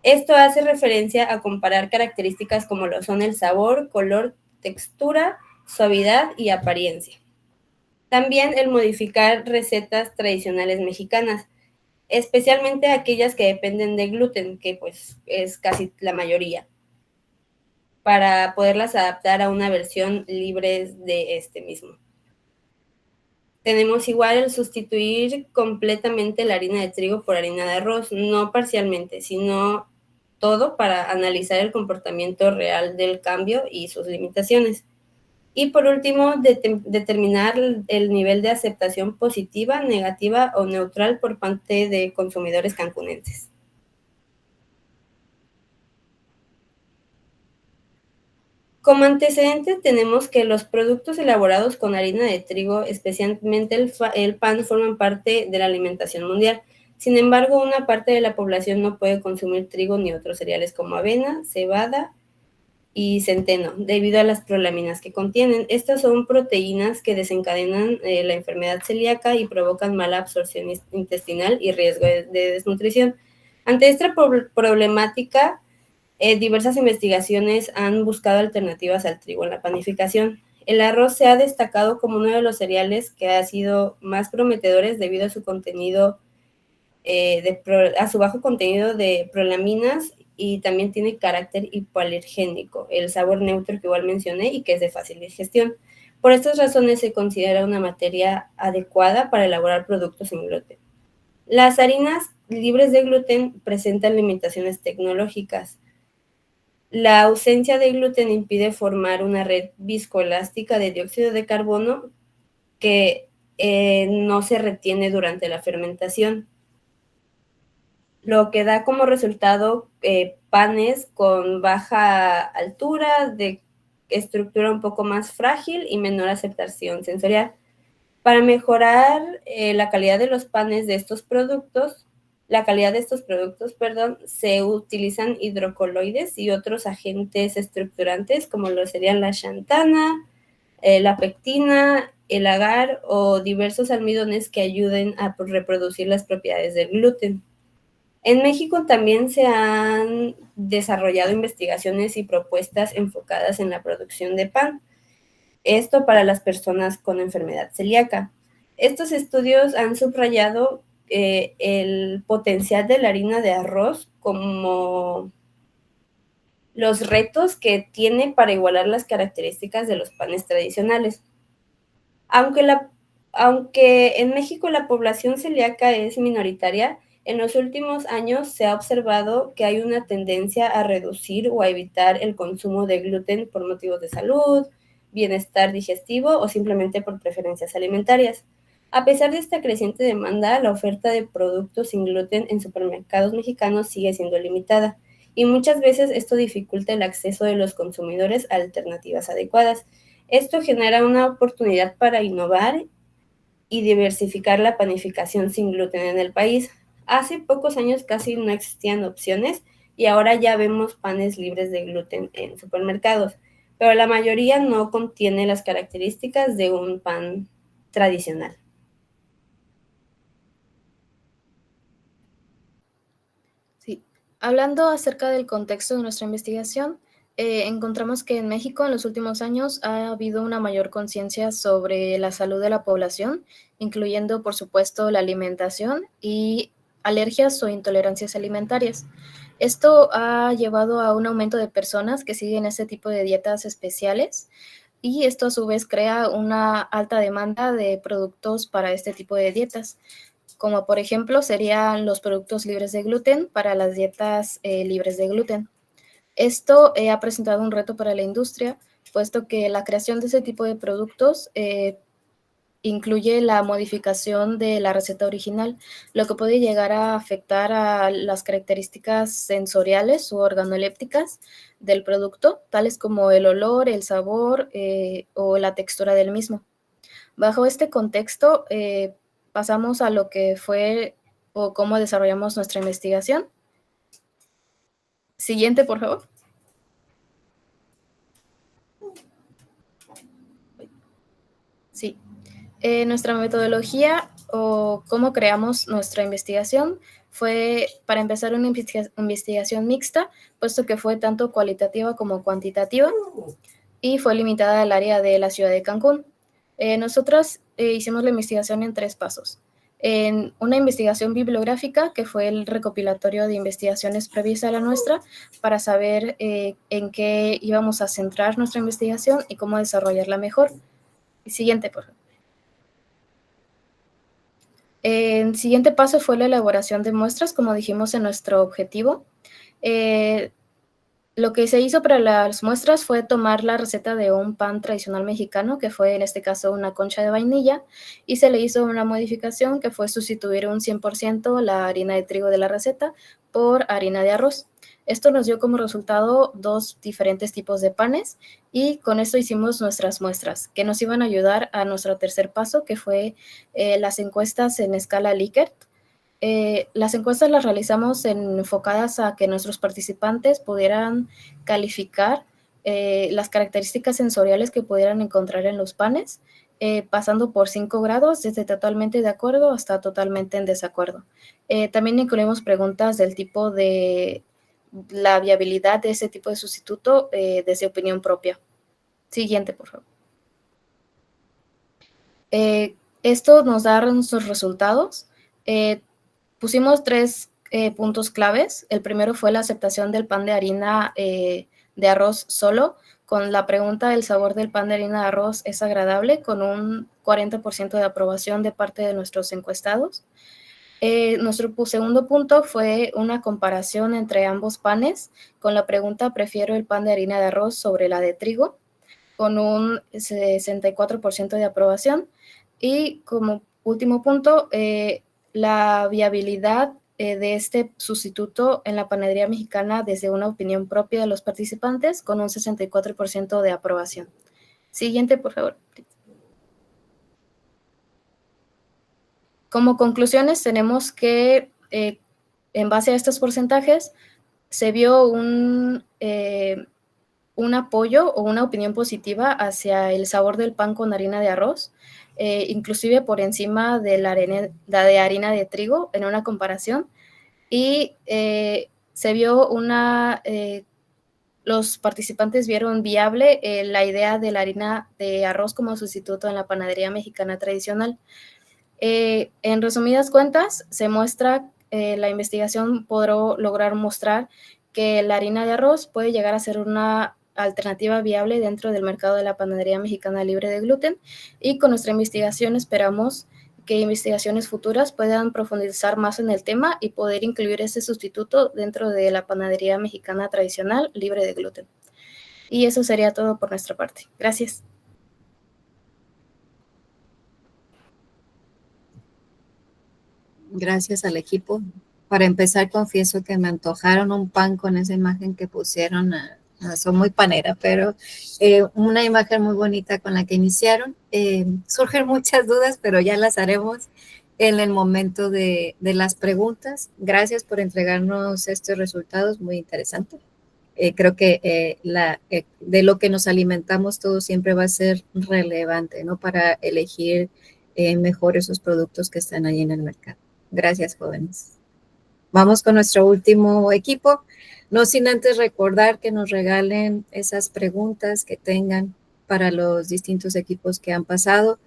Esto hace referencia a comparar características como lo son el sabor, color, textura, suavidad y apariencia. También el modificar recetas tradicionales mexicanas, especialmente aquellas que dependen de gluten, que pues es casi la mayoría. para poderlas adaptar a una versión libre de este mismo. Tenemos igual el sustituir completamente la harina de trigo por harina de arroz, no parcialmente, sino todo para analizar el comportamiento real del cambio y sus limitaciones. Y por último, determinar el nivel de aceptación positiva, negativa o neutral por parte de consumidores cancunenses. Como antecedente tenemos que los productos elaborados con harina de trigo, especialmente el pan, forman parte de la alimentación mundial. Sin embargo, una parte de la población no puede consumir trigo ni otros cereales como avena, cebada y centeno, debido a las prolaminas que contienen. Estas son proteínas que desencadenan la enfermedad celíaca y provocan mala absorción intestinal y riesgo de desnutrición. Ante esta problemática, diversas investigaciones han buscado alternativas al trigo en la panificación. El arroz se ha destacado como uno de los cereales que ha sido más prometedores debido a su contenido, a su bajo contenido de prolaminas, y también tiene carácter hipoalergénico, el sabor neutro que igual mencioné y que es de fácil digestión. Por estas razones se considera una materia adecuada para elaborar productos sin gluten. Las harinas libres de gluten presentan limitaciones tecnológicas. La ausencia de gluten impide formar una red viscoelástica de dióxido de carbono que no se retiene durante la fermentación, lo que da como resultado panes con baja altura, de estructura un poco más frágil y menor aceptación sensorial. Para mejorar la calidad de los panes de estos productos, se utilizan hidrocoloides y otros agentes estructurantes como lo serían la xantana, la pectina, el agar o diversos almidones que ayuden a reproducir las propiedades del gluten. En México también se han desarrollado investigaciones y propuestas enfocadas en la producción de pan, esto para las personas con enfermedad celíaca. Estos estudios han subrayado el potencial de la harina de arroz como los retos que tiene para igualar las características de los panes tradicionales. Aunque en México la población celíaca es minoritaria, en los últimos años se ha observado que hay una tendencia a reducir o a evitar el consumo de gluten por motivos de salud, bienestar digestivo o simplemente por preferencias alimentarias. A pesar de esta creciente demanda, la oferta de productos sin gluten en supermercados mexicanos sigue siendo limitada, y muchas veces esto dificulta el acceso de los consumidores a alternativas adecuadas. Esto genera una oportunidad para innovar y diversificar la panificación sin gluten en el país. Hace pocos años casi no existían opciones y ahora ya vemos panes libres de gluten en supermercados, pero la mayoría no contiene las características de un pan tradicional. Sí. Hablando acerca del contexto de nuestra investigación, encontramos que en México en los últimos años ha habido una mayor conciencia sobre la salud de la población, incluyendo, por supuesto, la alimentación y alergias o intolerancias alimentarias. Esto ha llevado a un aumento de personas que siguen este tipo de dietas especiales, y esto a su vez crea una alta demanda de productos para este tipo de dietas, como por ejemplo serían los productos libres de gluten para las dietas libres de gluten. Esto ha presentado un reto para la industria, puesto que la creación de ese tipo de productos incluye la modificación de la receta original, lo que puede llegar a afectar a las características sensoriales u organolépticas del producto, tales como el olor, el sabor o la textura del mismo. Bajo este contexto, pasamos a lo que fue o cómo desarrollamos nuestra investigación. Siguiente, por favor. Sí. Nuestra metodología o cómo creamos nuestra investigación fue, para empezar, una investigación mixta, puesto que fue tanto cualitativa como cuantitativa y fue limitada al área de la ciudad de Cancún. Nosotros hicimos la investigación en 3 pasos. en una investigación bibliográfica que fue el recopilatorio de investigaciones previas a la nuestra para saber en qué íbamos a centrar nuestra investigación y cómo desarrollarla mejor. Siguiente, por favor. El siguiente paso fue la elaboración de muestras, como dijimos en nuestro objetivo. Lo que se hizo para las muestras fue tomar la receta de un pan tradicional mexicano, que fue en este caso una concha de vainilla, y se le hizo una modificación que fue sustituir un 100% la harina de trigo de la receta por harina de arroz. Esto nos dio como resultado 2 diferentes tipos de panes y con esto hicimos nuestras muestras, que nos iban a ayudar a nuestro tercer paso, que fue las encuestas en escala Likert. Las encuestas las realizamos enfocadas a que nuestros participantes pudieran calificar las características sensoriales que pudieran encontrar en los panes, pasando por 5 grados, desde totalmente de acuerdo hasta totalmente en desacuerdo. También incluimos preguntas del tipo de la viabilidad de ese tipo de sustituto desde opinión propia. Siguiente, por favor. Esto nos da nuestros resultados. Pusimos 3 puntos claves. El primero fue la aceptación del pan de harina de arroz solo, con la pregunta: ¿el sabor del pan de harina de arroz es agradable?, con un 40% de aprobación de parte de nuestros encuestados. Nuestro segundo punto fue una comparación entre ambos panes, con la pregunta: ¿prefiero el pan de harina de arroz sobre la de trigo?, con un 64% de aprobación. Y como último punto, la viabilidad de este sustituto en la panadería mexicana desde una opinión propia de los participantes, con un 64% de aprobación. Siguiente, por favor. Como conclusiones, tenemos que, en base a estos porcentajes, se vio un apoyo o una opinión positiva hacia el sabor del pan con harina de arroz, inclusive por encima de la de harina de trigo en una comparación. Y se vio los participantes vieron viable la idea de la harina de arroz como sustituto en la panadería mexicana tradicional. En resumidas cuentas, se muestra, la investigación podrá lograr mostrar que la harina de arroz puede llegar a ser una alternativa viable dentro del mercado de la panadería mexicana libre de gluten, y con nuestra investigación esperamos que investigaciones futuras puedan profundizar más en el tema y poder incluir ese sustituto dentro de la panadería mexicana tradicional libre de gluten. Y eso sería todo por nuestra parte. Gracias. Gracias al equipo. Para empezar, confieso que me antojaron un pan con esa imagen que pusieron. Son muy panera, pero una imagen muy bonita con la que iniciaron. Surgen muchas dudas, pero ya las haremos en el momento de las preguntas. Gracias por entregarnos estos resultados, muy interesante. Creo que de lo que nos alimentamos todo siempre va a ser relevante, ¿no?, para elegir mejor esos productos que están ahí en el mercado. Gracias, jóvenes. Vamos con nuestro último equipo, no sin antes recordar que nos regalen esas preguntas que tengan para los distintos equipos que han pasado.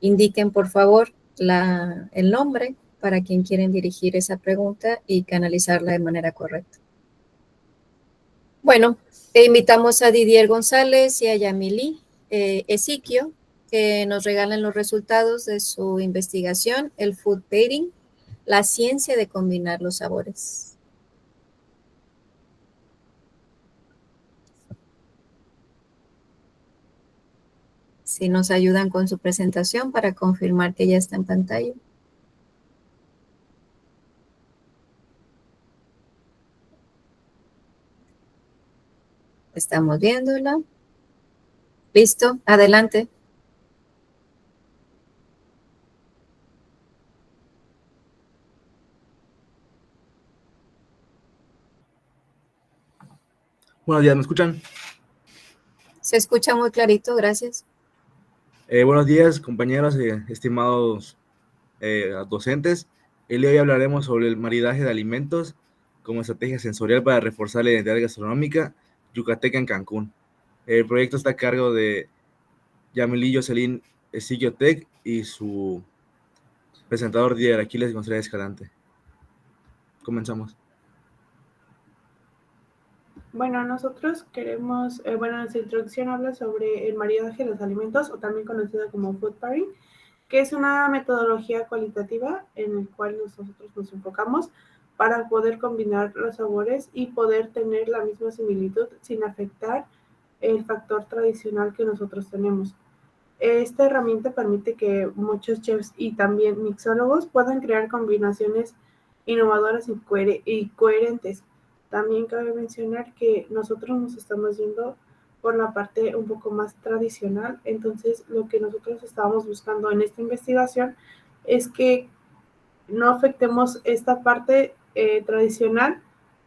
Indiquen, por favor, el nombre para quien quieren dirigir esa pregunta y canalizarla de manera correcta. Bueno, invitamos a Didier González y a Yamili Ezequiel que nos regalen los resultados de su investigación, el food pairing, la ciencia de combinar los sabores. Si nos ayudan con su presentación para confirmar que ya está en pantalla. Estamos viéndola. Listo, adelante. Buenos días, ¿me escuchan? Se escucha muy clarito, gracias. Buenos días, compañeros, estimados docentes. El día de hoy hablaremos sobre el maridaje de alimentos como estrategia sensorial para reforzar la identidad gastronómica yucateca en Cancún. El proyecto está a cargo de Yamili Jocelyn Ezequiel y su Presentador Díaz Aquiles González Escalante. Comenzamos. Bueno, nosotros queremos, nuestra introducción habla sobre el maridaje de los alimentos, o también conocido como food pairing, que es una metodología cualitativa en el cual nosotros nos enfocamos para poder combinar los sabores y poder tener la misma similitud sin afectar el factor tradicional que nosotros tenemos. Esta herramienta permite que muchos chefs y también mixólogos puedan crear combinaciones innovadoras y coherentes. También cabe mencionar que nosotros nos estamos yendo por la parte un poco más tradicional, entonces lo que nosotros estábamos buscando en esta investigación es que no afectemos esta parte tradicional,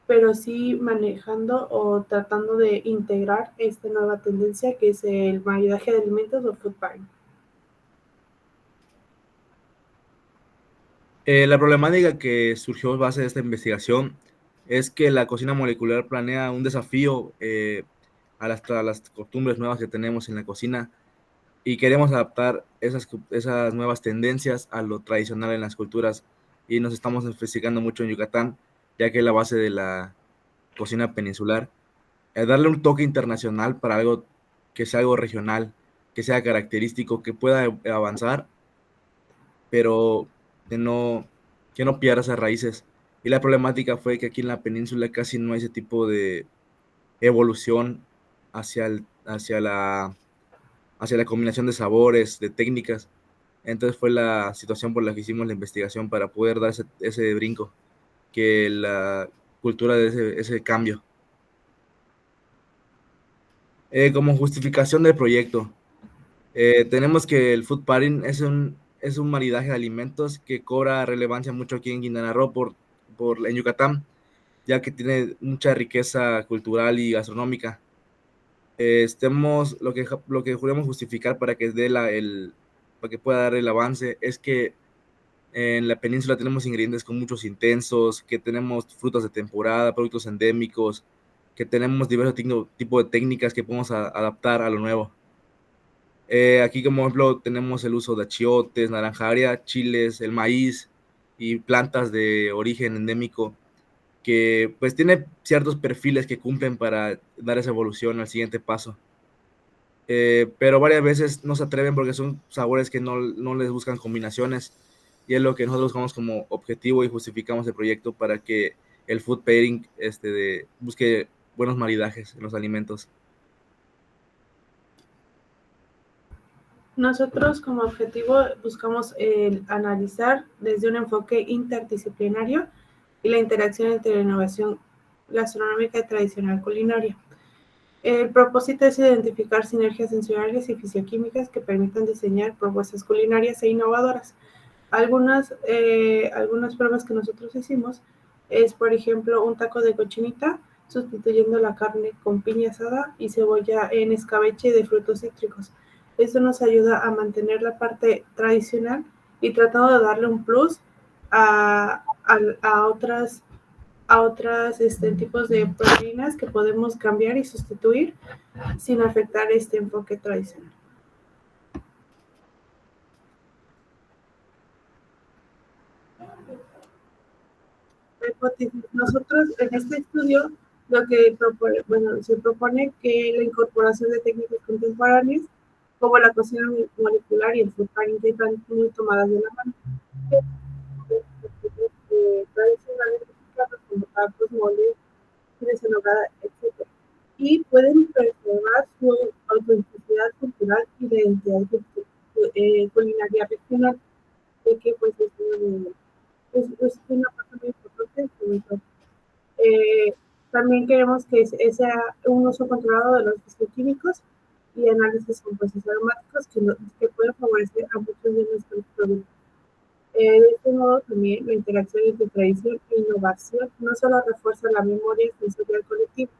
pero sí manejando o tratando de integrar esta nueva tendencia que es el maridaje de alimentos o food pairing. La problemática que surgió a base de esta investigación es que la cocina molecular planea un desafío a las costumbres nuevas que tenemos en la cocina y queremos adaptar esas nuevas tendencias a lo tradicional en las culturas, y nos estamos investigando mucho en Yucatán, ya que es la base de la cocina peninsular. Darle un toque internacional para algo que sea algo regional, que sea característico, que pueda avanzar, pero que no pierda esas raíces. Y la problemática fue que aquí en la península casi no hay ese tipo de evolución hacia la combinación de sabores, de técnicas. Entonces fue la situación por la que hicimos la investigación, para poder dar ese brinco, que la cultura de ese cambio. Como justificación del proyecto, tenemos que el food pairing es un maridaje de alimentos que cobra relevancia mucho aquí en Quintana Roo, en Yucatán, ya que tiene mucha riqueza cultural y gastronómica. Lo que queremos justificar para que para que pueda dar el avance es que en la península tenemos ingredientes con muchos intensos, que tenemos frutas de temporada, productos endémicos, que tenemos diversos tipos de técnicas que podemos adaptar a lo nuevo. Aquí como ejemplo tenemos el uso de achiotes, naranjaria, chiles, el maíz y plantas de origen endémico, que pues tiene ciertos perfiles que cumplen para dar esa evolución al siguiente paso. Pero varias veces no se atreven porque son sabores que no les buscan combinaciones, y es lo que nosotros buscamos como objetivo y justificamos el proyecto, para que el food pairing busque buenos maridajes en los alimentos. Nosotros como objetivo buscamos analizar desde un enfoque interdisciplinario y la interacción entre la innovación gastronómica y tradicional culinaria. El propósito es identificar sinergias sensoriales y fisioquímicas que permitan diseñar propuestas culinarias e innovadoras. Algunas pruebas que nosotros hicimos es, por ejemplo, un taco de cochinita sustituyendo la carne con piña asada y cebolla en escabeche de frutos cítricos. Esto nos ayuda a mantener la parte tradicional y tratando de darle un plus a otras tipos de proteínas que podemos cambiar y sustituir sin afectar este enfoque tradicional. Nosotros en este estudio se propone que la incorporación de técnicas contemporáneas como la cocina molecular y el food pairing, que están muy tomadas de la mano, tradicionales mexicanos como tacos, moles, chiles en nogada, etc. Y pueden preservar su autenticidad cultural y la identidad culinaria regional, de que pues es una parte muy importante de nuestro. También queremos que sea un uso controlado de los fitoquímicos y análisis compuestos aromáticos que pueden favorecer a muchos de nuestros productos. De este modo, también la interacción entre tradición e innovación no solo refuerza la memoria sensorial colectiva,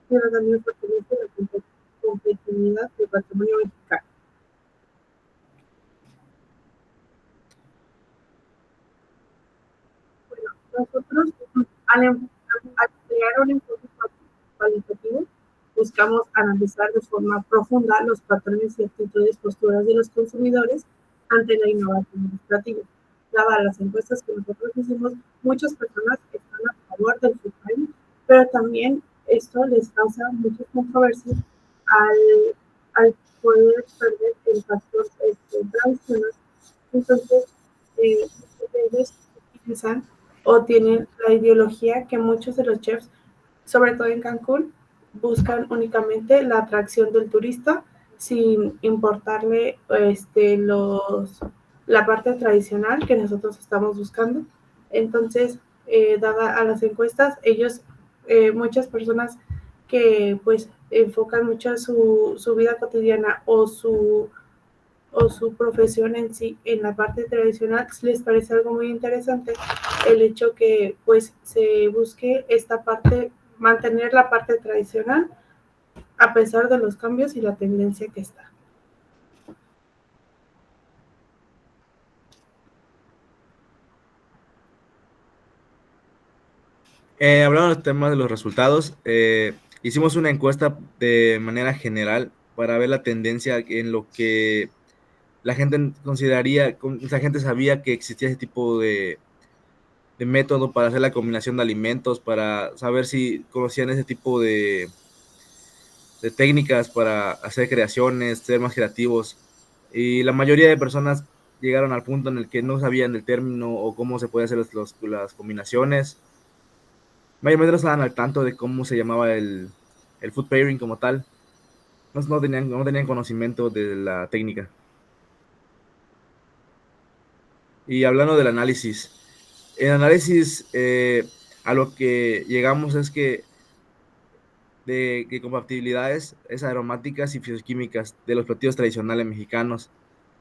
sino también fortalece la competitividad del patrimonio mexicano. Bueno, nosotros al crear un enfoque cualitativo, buscamos analizar de forma profunda los patrones y actitudes, posturas de los consumidores ante la innovación administrativa. dadas las encuestas que nosotros hicimos, muchas personas están a favor del food pairing, pero también esto les causa muchas controversias al poder perder el factor tradicional. Entonces, muchos de ellos piensan o tienen la ideología que muchos de los chefs, sobre todo en Cancún, buscan únicamente la atracción del turista sin importarle la parte tradicional que nosotros estamos buscando. Entonces, dada a las encuestas, muchas personas que pues enfocan mucho su vida cotidiana o su profesión en sí en la parte tradicional, les parece algo muy interesante el hecho que pues se busque esta parte, mantener la parte tradicional a pesar de los cambios y la tendencia que está. Hablando del tema de los resultados, hicimos una encuesta de manera general para ver la tendencia en lo que la gente consideraría, la gente sabía que existía ese tipo de método para hacer la combinación de alimentos, para saber si conocían ese tipo de técnicas para hacer creaciones, ser más creativos. Y la mayoría de personas llegaron al punto en el que no sabían el término o cómo se puede hacer las combinaciones. Mayormente no estaban al tanto de cómo se llamaba el food pairing como tal. No tenían conocimiento de la técnica. Y hablando del análisis, el análisis a lo que llegamos es que de compatibilidades es aromáticas y fisicoquímicas de los platillos tradicionales mexicanos,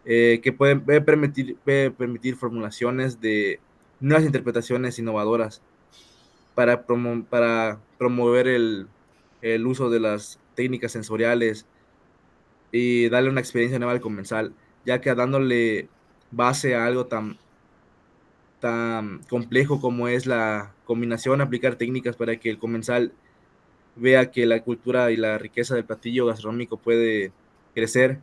que pueden permitir formulaciones de nuevas interpretaciones innovadoras para promover el uso de las técnicas sensoriales y darle una experiencia nueva al comensal, ya que dándole base a algo tan complejo como es la combinación, aplicar técnicas para que el comensal vea que la cultura y la riqueza del platillo gastronómico puede crecer.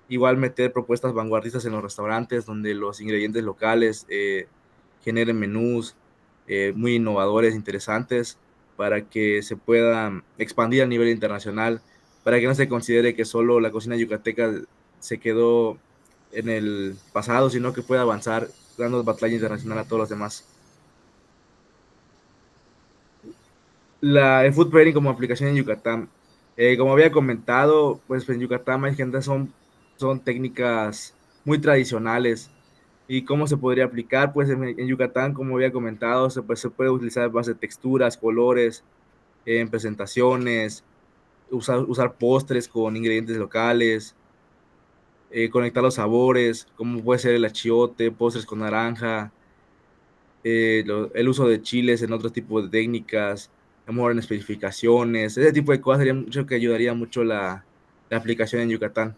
Igual meter propuestas vanguardistas en los restaurantes donde los ingredientes locales generen menús muy innovadores, interesantes, para que se puedan expandir a nivel internacional, para que no se considere que solo la cocina yucateca se quedó en el pasado, sino que pueda avanzar dando batalla internacional a todos los demás. El food pairing como aplicación en Yucatán. Como había comentado, pues en Yucatán hay gente, son técnicas muy tradicionales. ¿Y cómo se podría aplicar? Pues en Yucatán, como había comentado, se puede utilizar base de texturas, colores, en presentaciones, usar postres con ingredientes locales, conectar los sabores, como puede ser el achiote, postres con naranja, el uso de chiles en otro tipo de técnicas, a lo mejor en especificaciones, ese tipo de cosas sería mucho que ayudaría mucho la aplicación en Yucatán.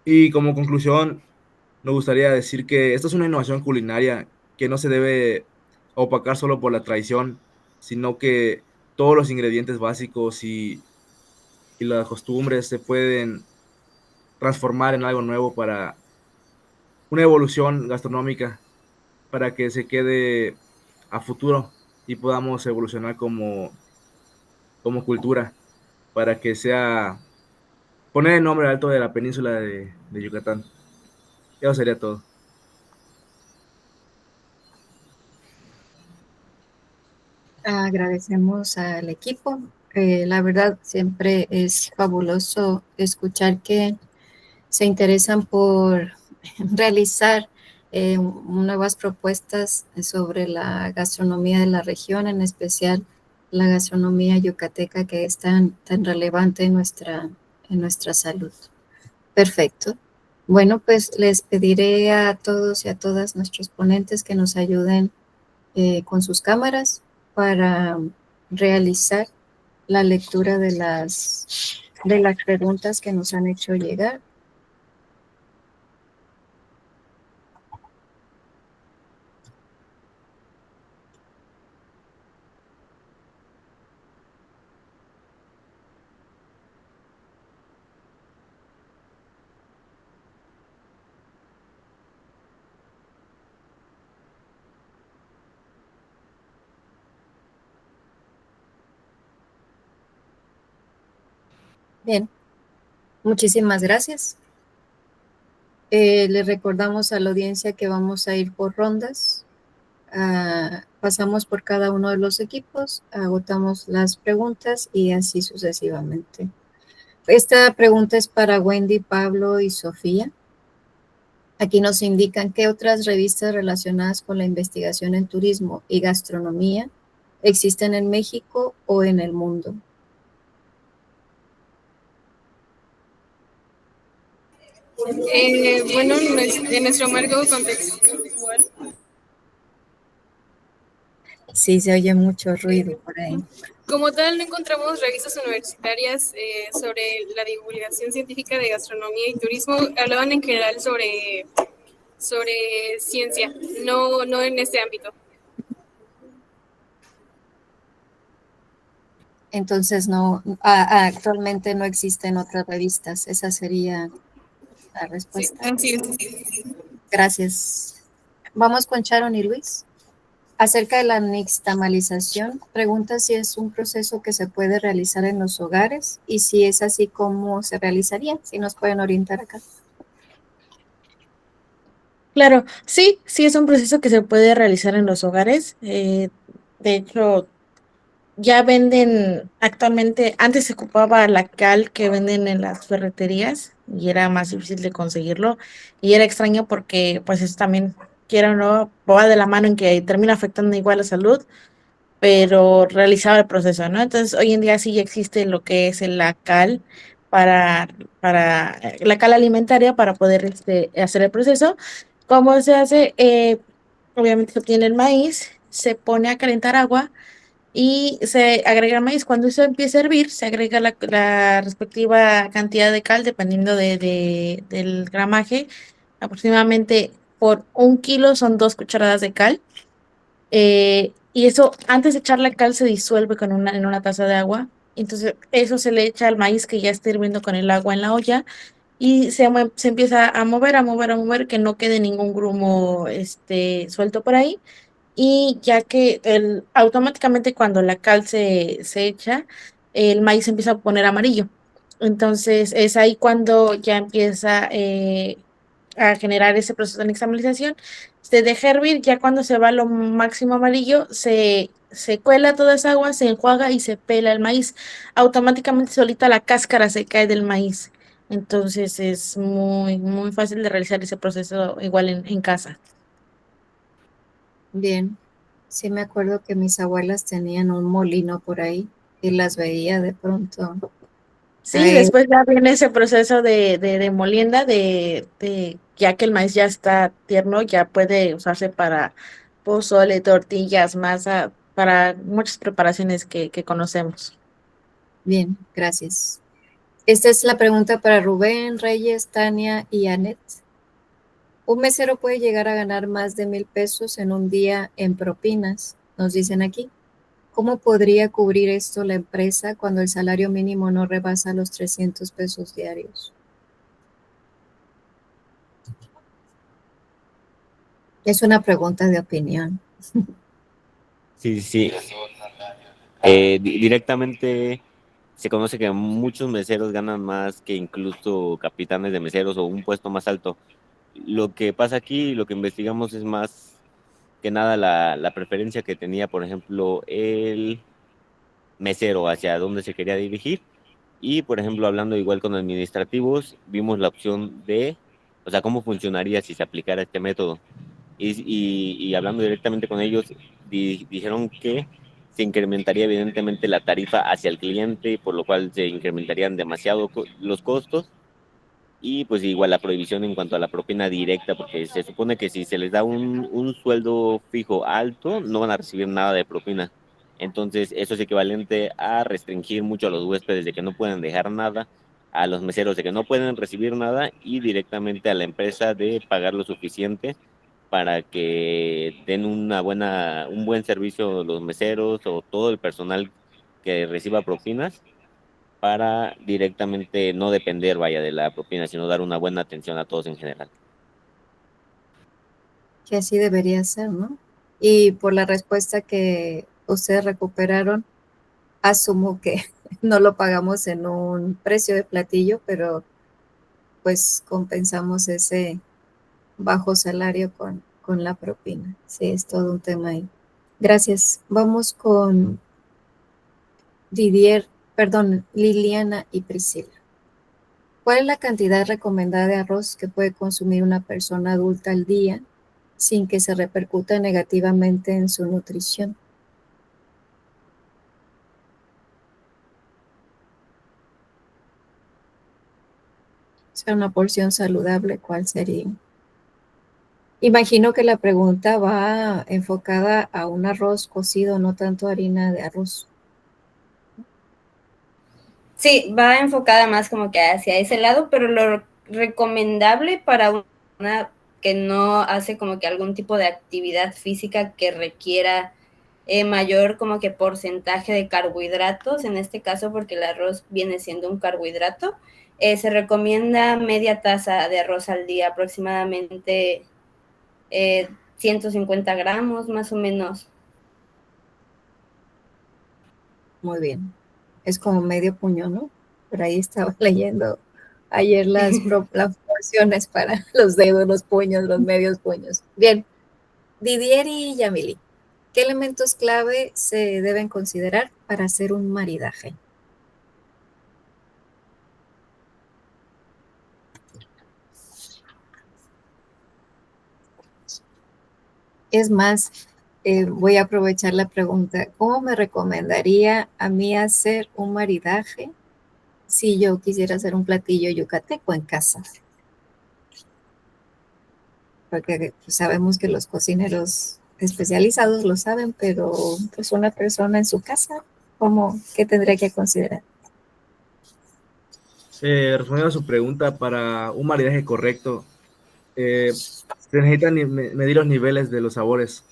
Y como conclusión, me gustaría decir que esto es una innovación culinaria que no se debe opacar solo por la tradición, sino que todos los ingredientes básicos y las costumbres se pueden transformar en algo nuevo para una evolución gastronómica, para que se quede a futuro y podamos evolucionar como cultura, para que sea poner el nombre alto de la península de Yucatán. Eso sería todo. Agradecemos al equipo. La verdad, siempre es fabuloso escuchar que se interesan por realizar nuevas propuestas sobre la gastronomía de la región, en especial la gastronomía yucateca que es tan relevante en nuestra salud. Perfecto. Bueno, pues les pediré a todos y a todas nuestros ponentes que nos ayuden con sus cámaras para realizar la lectura de las preguntas que nos han hecho llegar. Bien, muchísimas gracias. Le recordamos a la audiencia que vamos a ir por rondas. Pasamos por cada uno de los equipos, agotamos las preguntas y así sucesivamente. Esta pregunta es para Wendy, Pablo y Sofía. Aquí nos indican qué otras revistas relacionadas con la investigación en turismo y gastronomía existen en México o en el mundo. Bueno, en nuestro marco contextual. Sí, se oye mucho ruido por ahí. Como tal, no encontramos revistas universitarias sobre la divulgación científica de gastronomía y turismo. Hablaban en general sobre ciencia, no en este ámbito. Entonces, no, actualmente no existen otras revistas. Esa sería la respuesta. Sí, así es. Gracias. Vamos con Sharon y Luis. Acerca de la nixtamalización, pregunta si es un proceso que se puede realizar en los hogares y si es así, ¿cómo se realizaría? Si nos pueden orientar acá. Claro, sí, sí es un proceso que se puede realizar en los hogares. De hecho, ya venden actualmente, antes se ocupaba la cal que venden en las ferreterías y era más difícil de conseguirlo y era extraño porque pues eso también, quiera o no, va de la mano en que termina afectando igual la salud, pero realizaba el proceso, ¿no? Entonces hoy en día sí ya existe lo que es la cal para la cal alimentaria para poder hacer el proceso. ¿Cómo se hace? Obviamente se obtiene el maíz, se pone a calentar agua y se agrega el maíz. Cuando eso empieza a hervir, se agrega la respectiva cantidad de cal, dependiendo del gramaje. Aproximadamente por 1 kilo son 2 cucharadas de cal. Y eso, antes de echar la cal, se disuelve en una taza de agua. Entonces, eso se le echa al maíz que ya está hirviendo con el agua en la olla y se empieza a mover, a mover, a mover, que no quede ningún grumo suelto por ahí y ya que automáticamente cuando la cal se echa, el maíz se empieza a poner amarillo. Entonces es ahí cuando ya empieza a generar ese proceso de nixtamalización. Se deja hervir, ya cuando se va a lo máximo amarillo, se cuela toda esa agua, se enjuaga y se pela el maíz. Automáticamente solita la cáscara se cae del maíz. Entonces es muy, muy fácil de realizar ese proceso igual en casa. Bien, sí me acuerdo que mis abuelas tenían un molino por ahí y las veía de pronto. Sí, después ya viene ese proceso de molienda, ya que el maíz ya está tierno, ya puede usarse para pozole, tortillas, masa, para muchas preparaciones que conocemos. Bien, gracias. Esta es la pregunta para Rubén, Reyes, Tania y Anet. Un mesero puede llegar a ganar más de 1,000 pesos en un día en propinas, nos dicen aquí. ¿Cómo podría cubrir esto la empresa cuando el salario mínimo no rebasa los 300 pesos diarios? Es una pregunta de opinión. Sí. Directamente se conoce que muchos meseros ganan más que incluso capitanes de meseros o un puesto más alto. Lo que pasa aquí, lo que investigamos es más que nada la preferencia que tenía, por ejemplo, el mesero hacia dónde se quería dirigir. Y, por ejemplo, hablando igual con administrativos, vimos la opción de, o sea, cómo funcionaría si se aplicara este método. Y hablando directamente con ellos, dijeron que se incrementaría evidentemente la tarifa hacia el cliente, por lo cual se incrementarían demasiado los costos. Y pues igual la prohibición en cuanto a la propina directa, porque se supone que si se les da un sueldo fijo alto, no van a recibir nada de propina. Entonces eso es equivalente a restringir mucho a los huéspedes de que no pueden dejar nada, a los meseros de que no pueden recibir nada y directamente a la empresa de pagar lo suficiente para que den un buen servicio los meseros o todo el personal que reciba propinas para directamente no depender, vaya, de la propina, sino dar una buena atención a todos en general. Que así debería ser, ¿no? Y por la respuesta que ustedes recuperaron, asumo que no lo pagamos en un precio de platillo, pero pues compensamos ese bajo salario con la propina. Sí, es todo un tema ahí. Gracias. Vamos con Liliana y Priscila. ¿Cuál es la cantidad recomendada de arroz que puede consumir una persona adulta al día sin que se repercuta negativamente en su nutrición? O sea, una porción saludable, ¿cuál sería? Imagino que la pregunta va enfocada a un arroz cocido, no tanto harina de arroz. Sí, va enfocada más como que hacia ese lado, pero lo recomendable para una que no hace como que algún tipo de actividad física que requiera mayor como que porcentaje de carbohidratos, en este caso porque el arroz viene siendo un carbohidrato, se recomienda media taza de arroz al día, aproximadamente 150 gramos más o menos. Muy bien. Es como medio puño, ¿no? Por ahí estaba leyendo ayer las porciones para los dedos, los puños, los medios puños. Bien. Didier y Yamili, ¿qué elementos clave se deben considerar para hacer un maridaje? Es más, voy a aprovechar la pregunta. ¿Cómo me recomendaría a mí hacer un maridaje si yo quisiera hacer un platillo yucateco en casa? Porque pues, sabemos que los cocineros especializados lo saben, pero pues una persona en su casa, ¿qué tendría que considerar? Respondiendo a su pregunta, para un maridaje correcto, se necesitan medir los niveles de los sabores,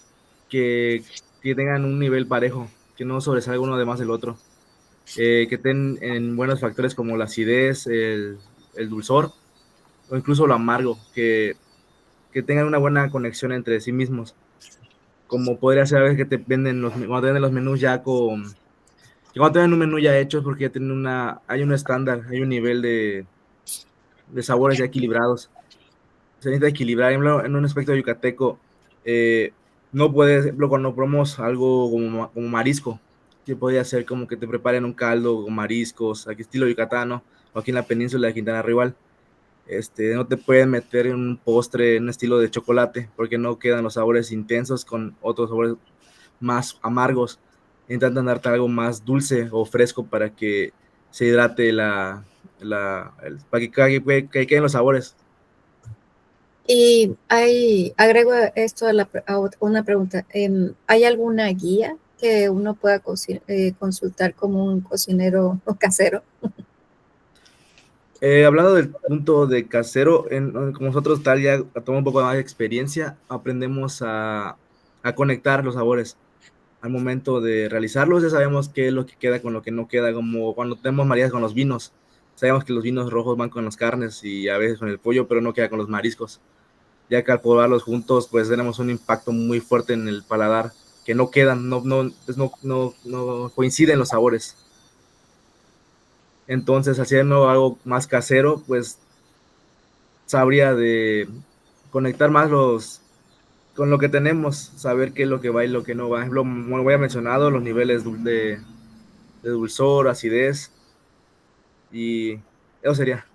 que tengan un nivel parejo, que no sobresalga uno de más del otro, que estén en buenos factores como la acidez, el dulzor o incluso lo amargo, que tengan una buena conexión entre sí mismos, como podría ser a veces que te venden cuando te venden los menús ya que cuando te venden un menú ya hecho es porque ya tienen hay un estándar, hay un nivel de sabores ya equilibrados. Se necesita equilibrar. En un aspecto yucateco, no puedes, ejemplo, cuando probamos algo como marisco, que podría ser como que te preparen un caldo con mariscos, aquí estilo yucatano, o aquí en la península de Quintana Roo igual. No te pueden meter en un postre en un estilo de chocolate, porque no quedan los sabores intensos con otros sabores más amargos. Intentan darte algo más dulce o fresco para que se hidrate para que queden los sabores. Y agrego esto a una pregunta. ¿Hay alguna guía que uno pueda consultar como un cocinero casero? Hablando del punto de casero, como nosotros tal ya tomamos un poco más de experiencia, aprendemos a conectar los sabores. Al momento de realizarlos ya sabemos qué es lo que queda con lo que no queda, como cuando tenemos maridajes con los vinos. Sabemos que los vinos rojos van con las carnes y a veces con el pollo, pero no queda con los mariscos. Ya que al probarlos juntos, pues tenemos un impacto muy fuerte en el paladar, que no quedan, no coinciden los sabores. Entonces, haciendo algo más casero, pues sabría de conectar más con lo que tenemos, saber qué es lo que va y lo que no va. Ejemplo, como voy a mencionado, los niveles de dulzor, acidez, y eso sería.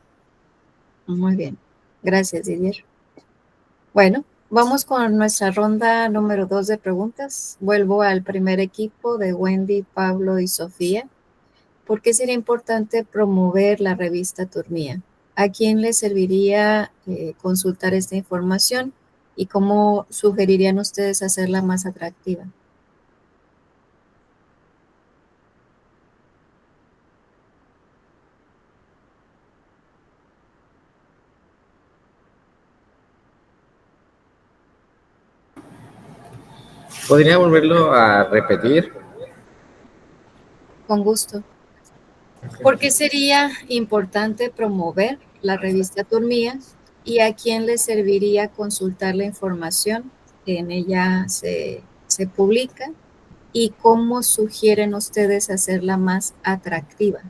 Muy bien. Gracias, Didier. Bueno, vamos con nuestra ronda número 2 de preguntas. Vuelvo al primer equipo de Wendy, Pablo y Sofía. ¿Por qué sería importante promover la revista Turmía? ¿A quién le serviría consultar esta información y cómo sugerirían ustedes hacerla más atractiva? ¿Podría volverlo a repetir? Con gusto. ¿Por qué sería importante promover la revista Turmía y a quién le serviría consultar la información que en ella se publica y cómo sugieren ustedes hacerla más atractiva.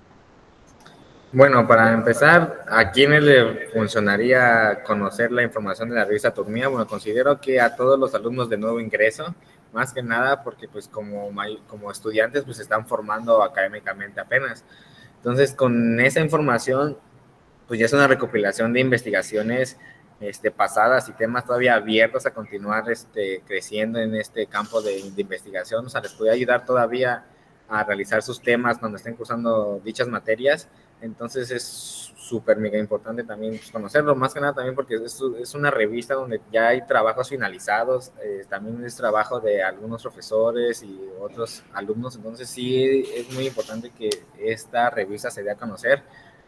Bueno, para empezar, ¿a quiénes le funcionaría conocer la información de la revista Turmía? Bueno, considero que a todos los alumnos de nuevo ingreso, más que nada porque pues como estudiantes pues se están formando académicamente apenas. Entonces, con esa información, pues ya es una recopilación de investigaciones pasadas y temas todavía abiertos a continuar creciendo en este campo de investigación. O sea, les puede ayudar todavía a realizar sus temas cuando estén cursando dichas materias. Entonces es súper mega importante también pues, conocerlo, más que nada también porque es una revista donde ya hay trabajos finalizados, también es trabajo de algunos profesores y otros alumnos, entonces sí es muy importante que esta revista se dé a conocer,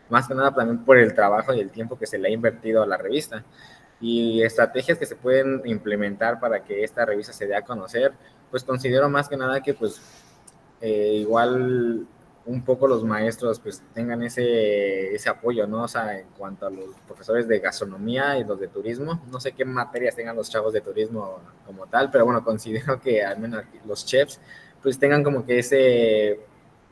más que nada también por el trabajo y el tiempo que se le ha invertido a la revista. Y estrategias que se pueden implementar para que esta revista se dé a conocer, pues considero más que nada que pues igual un poco los maestros pues tengan ese apoyo, ¿no? O sea, en cuanto a los profesores de gastronomía y los de turismo, no sé qué materias tengan los chavos de turismo como tal, pero bueno, considero que al menos los chefs pues tengan como que ese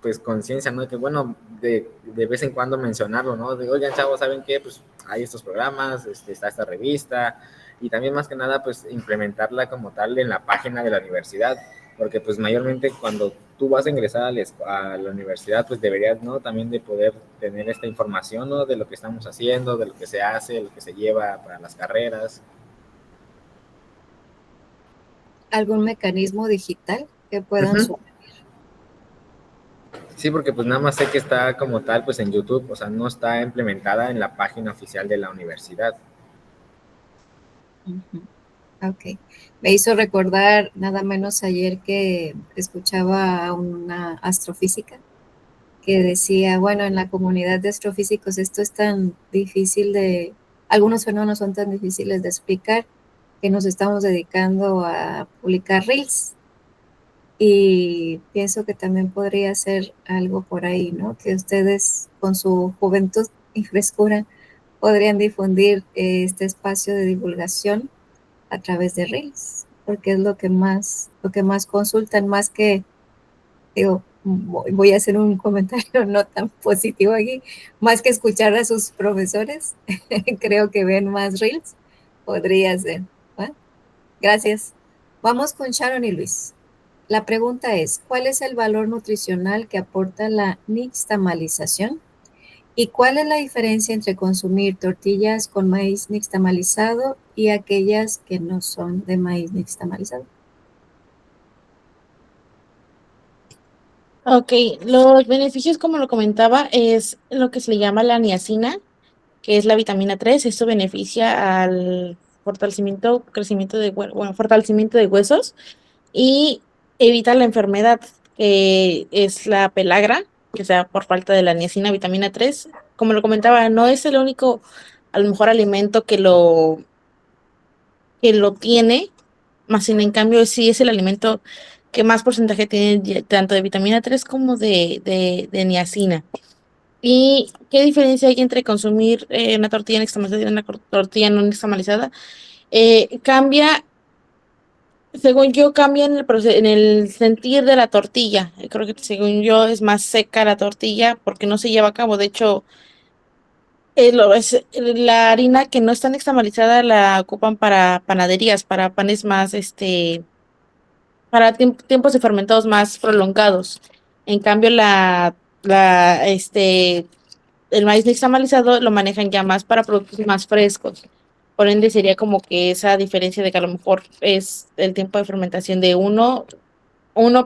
pues conciencia, ¿no? De que bueno, de vez en cuando mencionarlo, ¿no? De, oigan, chavos, ¿saben qué? Pues hay estos programas, está esta revista, y también más que nada, pues implementarla como tal en la página de la universidad, porque pues mayormente cuando tú vas a ingresar a la universidad, pues deberías, ¿no? También de poder tener esta información, ¿no? De lo que estamos haciendo, de lo que se hace, de lo que se lleva para las carreras. ¿Algún mecanismo digital que puedan suplir? Sí, porque pues nada más sé que está como tal pues en YouTube, o sea, no está implementada en la página oficial de la universidad. Ok. Me hizo recordar nada menos ayer que escuchaba a una astrofísica que decía, bueno, en la comunidad de astrofísicos esto es tan difícil algunos fenómenos son tan difíciles de explicar que nos estamos dedicando a publicar reels. Y pienso que también podría ser algo por ahí, ¿no? Que ustedes con su juventud y frescura podrían difundir este espacio de divulgación a través de reels, porque es lo que más consultan, más que, digo, voy a hacer un comentario no tan positivo aquí, más que escuchar a sus profesores, creo que ven más reels, podría ser. ¿Va? Gracias. Vamos con Sharon y Luis. La pregunta es, ¿cuál es el valor nutricional que aporta la nixtamalización? ¿Y cuál es la diferencia entre consumir tortillas con maíz nixtamalizado y aquellas que no son de maíz nixtamalizado? Ok, los beneficios, como lo comentaba, es lo que se le llama la niacina, que es la vitamina 3. Esto beneficia al fortalecimiento de huesos y evita la enfermedad, que es la pelagra, que sea por falta de la niacina, vitamina 3. Como lo comentaba, no es el único, a lo mejor, alimento que lo tiene, más sin en cambio sí es el alimento que más porcentaje tiene tanto de vitamina 3 como de niacina. ¿Y qué diferencia hay entre consumir una tortilla nixtamalizada y una tortilla no nixtamalizada? Cambia, según yo, cambia en el sentir de la tortilla. Creo que según yo es más seca la tortilla porque no se lleva a cabo. De hecho, la harina que no está nixtamalizada la ocupan para panaderías, para panes más, para tiempos de fermentados más prolongados. En cambio, el maíz nixtamalizado lo manejan ya más para productos más frescos. Por ende, sería como que esa diferencia de que a lo mejor es el tiempo de fermentación de uno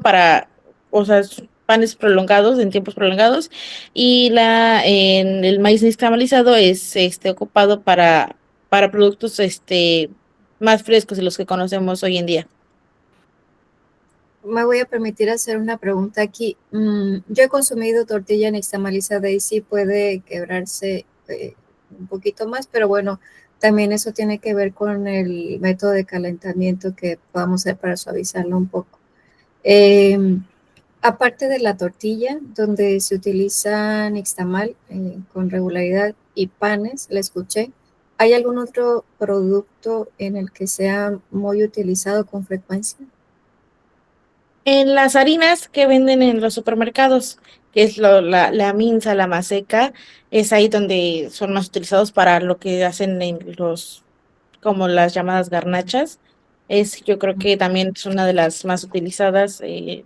para, o sea, panes prolongados, en tiempos prolongados, y en el maíz nixtamalizado es ocupado para productos más frescos de los que conocemos hoy en día. Me voy a permitir hacer una pregunta aquí. Yo he consumido tortilla nixtamalizada y sí puede quebrarse un poquito más, pero bueno, también eso tiene que ver con el método de calentamiento que podamos hacer para suavizarlo un poco. Aparte de la tortilla, donde se utiliza nixtamal con regularidad y panes, la escuché, ¿hay algún otro producto en el que sea muy utilizado con frecuencia? En las harinas que venden en los supermercados, que es la minza, la maseca, es ahí donde son más utilizados para lo que hacen en como las llamadas garnachas. Yo creo que también es una de las más utilizadas en,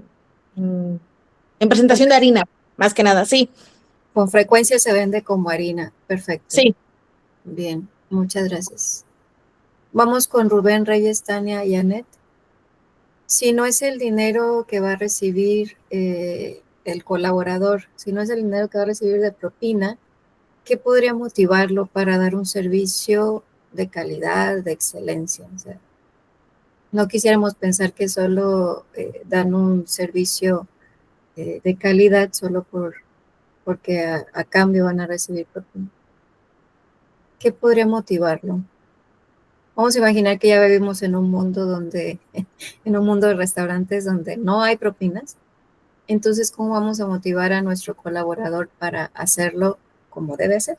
en presentación de harina, más que nada, sí. Con frecuencia se vende como harina. Perfecto. Sí. Bien, muchas gracias. Vamos con Rubén Reyes, Tania y Anet. Si no es el dinero que va a recibir el colaborador, si no es el dinero que va a recibir de propina, ¿qué podría motivarlo para dar un servicio de calidad, de excelencia? O sea, no quisiéramos pensar que solo dan un servicio de calidad solo porque a cambio van a recibir propina. ¿Qué podría motivarlo? Vamos a imaginar que ya vivimos en un mundo en un mundo de restaurantes donde no hay propinas. Entonces, ¿cómo vamos a motivar a nuestro colaborador para hacerlo como debe ser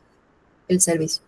el servicio?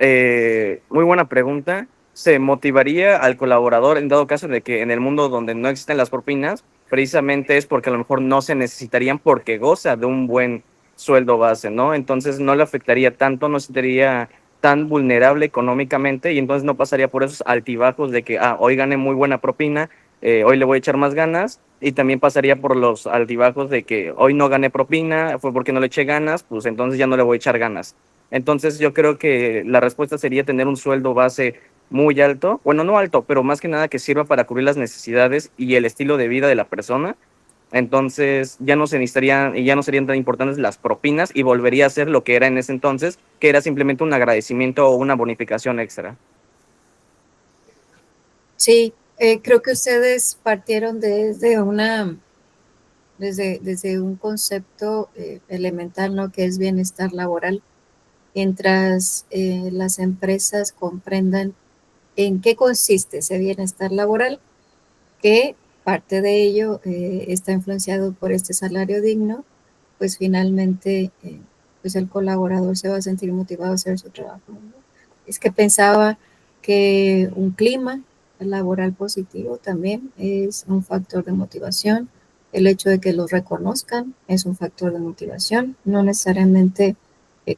Muy buena pregunta. ¿Se motivaría al colaborador en dado caso de que en el mundo donde no existen las propinas, precisamente es porque a lo mejor no se necesitarían porque goza de un buen sueldo base, ¿no? Entonces no le afectaría tanto, no sería tan vulnerable económicamente y entonces no pasaría por esos altibajos de que, hoy gané muy buena propina, hoy le voy a echar más ganas y también pasaría por los altibajos de que hoy no gané propina, fue porque no le eché ganas, pues entonces ya no le voy a echar ganas. Entonces yo creo que la respuesta sería tener un sueldo base muy alto, bueno, no alto, pero más que nada que sirva para cubrir las necesidades y el estilo de vida de la persona. Entonces ya no se necesitarían y ya no serían tan importantes las propinas y volvería a ser lo que era en ese entonces, que era simplemente un agradecimiento o una bonificación extra. Sí, creo que ustedes partieron desde un concepto elemental, ¿no? Que es bienestar laboral. Mientras las empresas comprendan en qué consiste ese bienestar laboral, que parte de ello está influenciado por este salario digno, pues finalmente pues el colaborador se va a sentir motivado a hacer su trabajo, ¿no? Es que pensaba que un clima laboral positivo también es un factor de motivación. El hecho de que los reconozcan es un factor de motivación, no necesariamente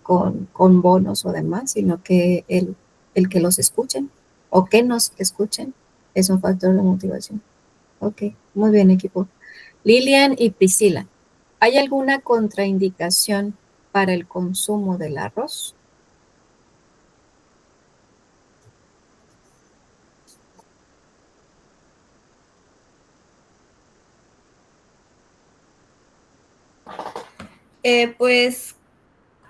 con bonos o demás, sino que el que los escuchen o que nos escuchen es un factor de motivación. Ok, muy bien, equipo. Lilian y Priscila, ¿hay alguna contraindicación para el consumo del arroz? Pues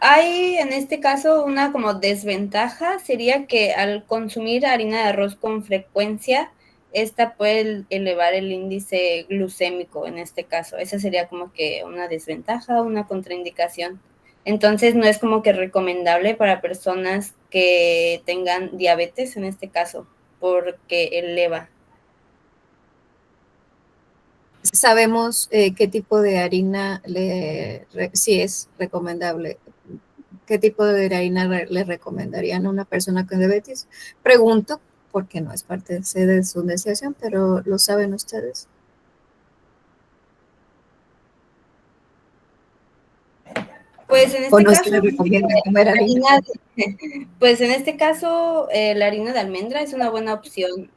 hay en este caso una como desventaja, sería que al consumir harina de arroz con frecuencia, esta puede elevar el índice glucémico en este caso. Esa sería como que una desventaja, una contraindicación. Entonces no es como que recomendable para personas que tengan diabetes en este caso, porque eleva. Sabemos qué tipo de harina sí es recomendable. ¿Qué tipo de harina le recomendarían a una persona con diabetes? Pregunto, porque no es parte de su investigación, pero ¿lo saben ustedes? Pues en ¿O este no se caso, le recomienda comer harina? pues en este caso, la harina de almendra es una buena opción.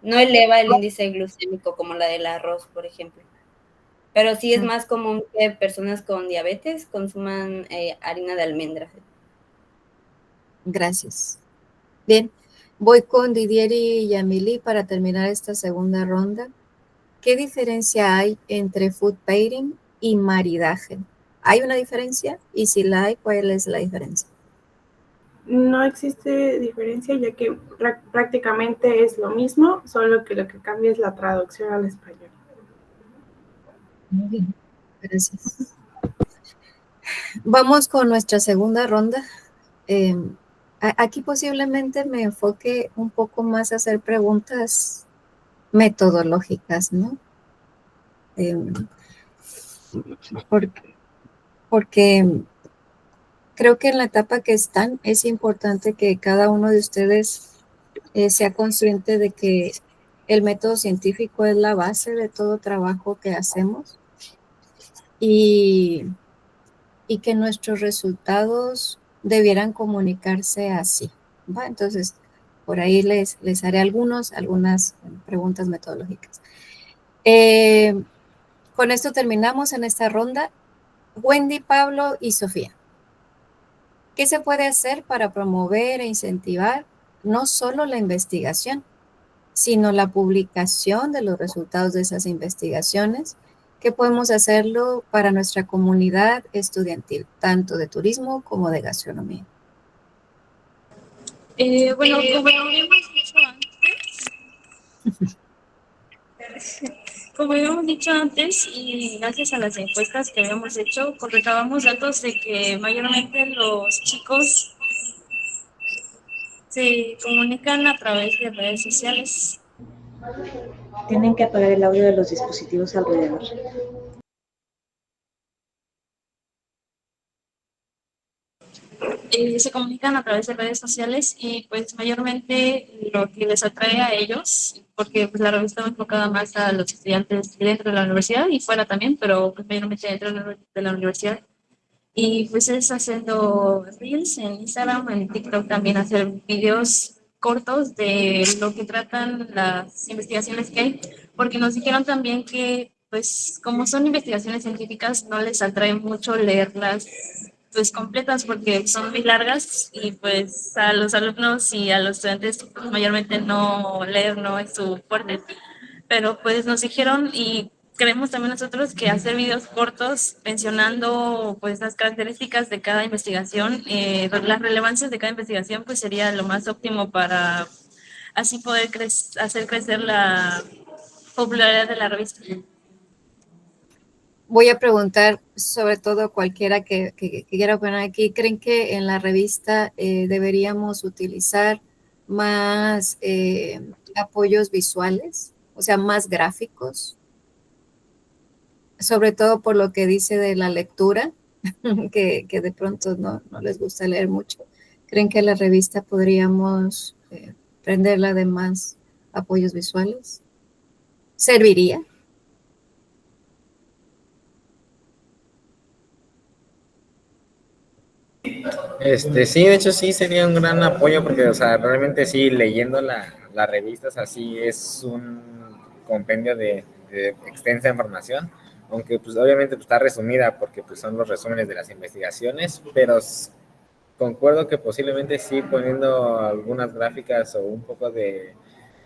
No eleva el índice glucémico como la del arroz, por ejemplo. Pero sí es más común que personas con diabetes consuman harina de almendra. Gracias. Bien, voy con Didier y Yamili para terminar esta segunda ronda. ¿Qué diferencia hay entre food pairing y maridaje? ¿Hay una diferencia? Y si la hay, ¿cuál es la diferencia? No existe diferencia, ya que prácticamente es lo mismo, solo que lo que cambia es la traducción al español. Muy bien, gracias. Vamos con nuestra segunda ronda. Aquí posiblemente me enfoque un poco más a hacer preguntas metodológicas, ¿no? Porque creo que en la etapa que están es importante que cada uno de ustedes sea consciente de que el método científico es la base de todo trabajo que hacemos y que nuestros resultados debieran comunicarse así, ¿va? Entonces, por ahí les haré algunas preguntas metodológicas. Con esto terminamos en esta ronda. Wendy, Pablo y Sofía. ¿Qué se puede hacer para promover e incentivar no solo la investigación, sino la publicación de los resultados de esas investigaciones? ¿Qué podemos hacerlo para nuestra comunidad estudiantil, tanto de turismo como de gastronomía? Bueno, como habíamos dicho antes, y gracias a las encuestas que habíamos hecho, recabamos datos de que mayormente los chicos se comunican a través de redes sociales. Tienen que apagar el audio de los dispositivos alrededor. Se comunican a través de redes sociales y pues mayormente lo que les atrae a ellos, porque pues la revista va enfocada más a los estudiantes dentro de la universidad y fuera también, pero pues mayormente dentro de la universidad. Y pues es haciendo reels en Instagram, en TikTok también hacer videos cortos de lo que tratan las investigaciones que hay, porque nos dijeron también que pues como son investigaciones científicas no les atrae mucho leerlas pues completas porque son muy largas y pues a los alumnos y a los estudiantes pues, mayormente no leer no es su fuerte, pero pues nos dijeron y creemos también nosotros que hacer videos cortos mencionando pues las características de cada investigación, las relevancias de cada investigación pues sería lo más óptimo para así poder hacer crecer la popularidad de la revista. Voy a preguntar, sobre todo cualquiera que quiera opinar aquí, ¿creen que en la revista deberíamos utilizar más apoyos visuales? O sea, más gráficos, sobre todo por lo que dice de la lectura, que de pronto no les gusta leer mucho. ¿Creen que la revista podríamos prenderla de más apoyos visuales? ¿Serviría? Sí, de hecho sí sería un gran apoyo porque, o sea, realmente sí, leyendo las revistas así es un compendio de extensa información, aunque pues obviamente pues, está resumida porque pues son los resúmenes de las investigaciones, pero concuerdo que posiblemente sí poniendo algunas gráficas o un poco de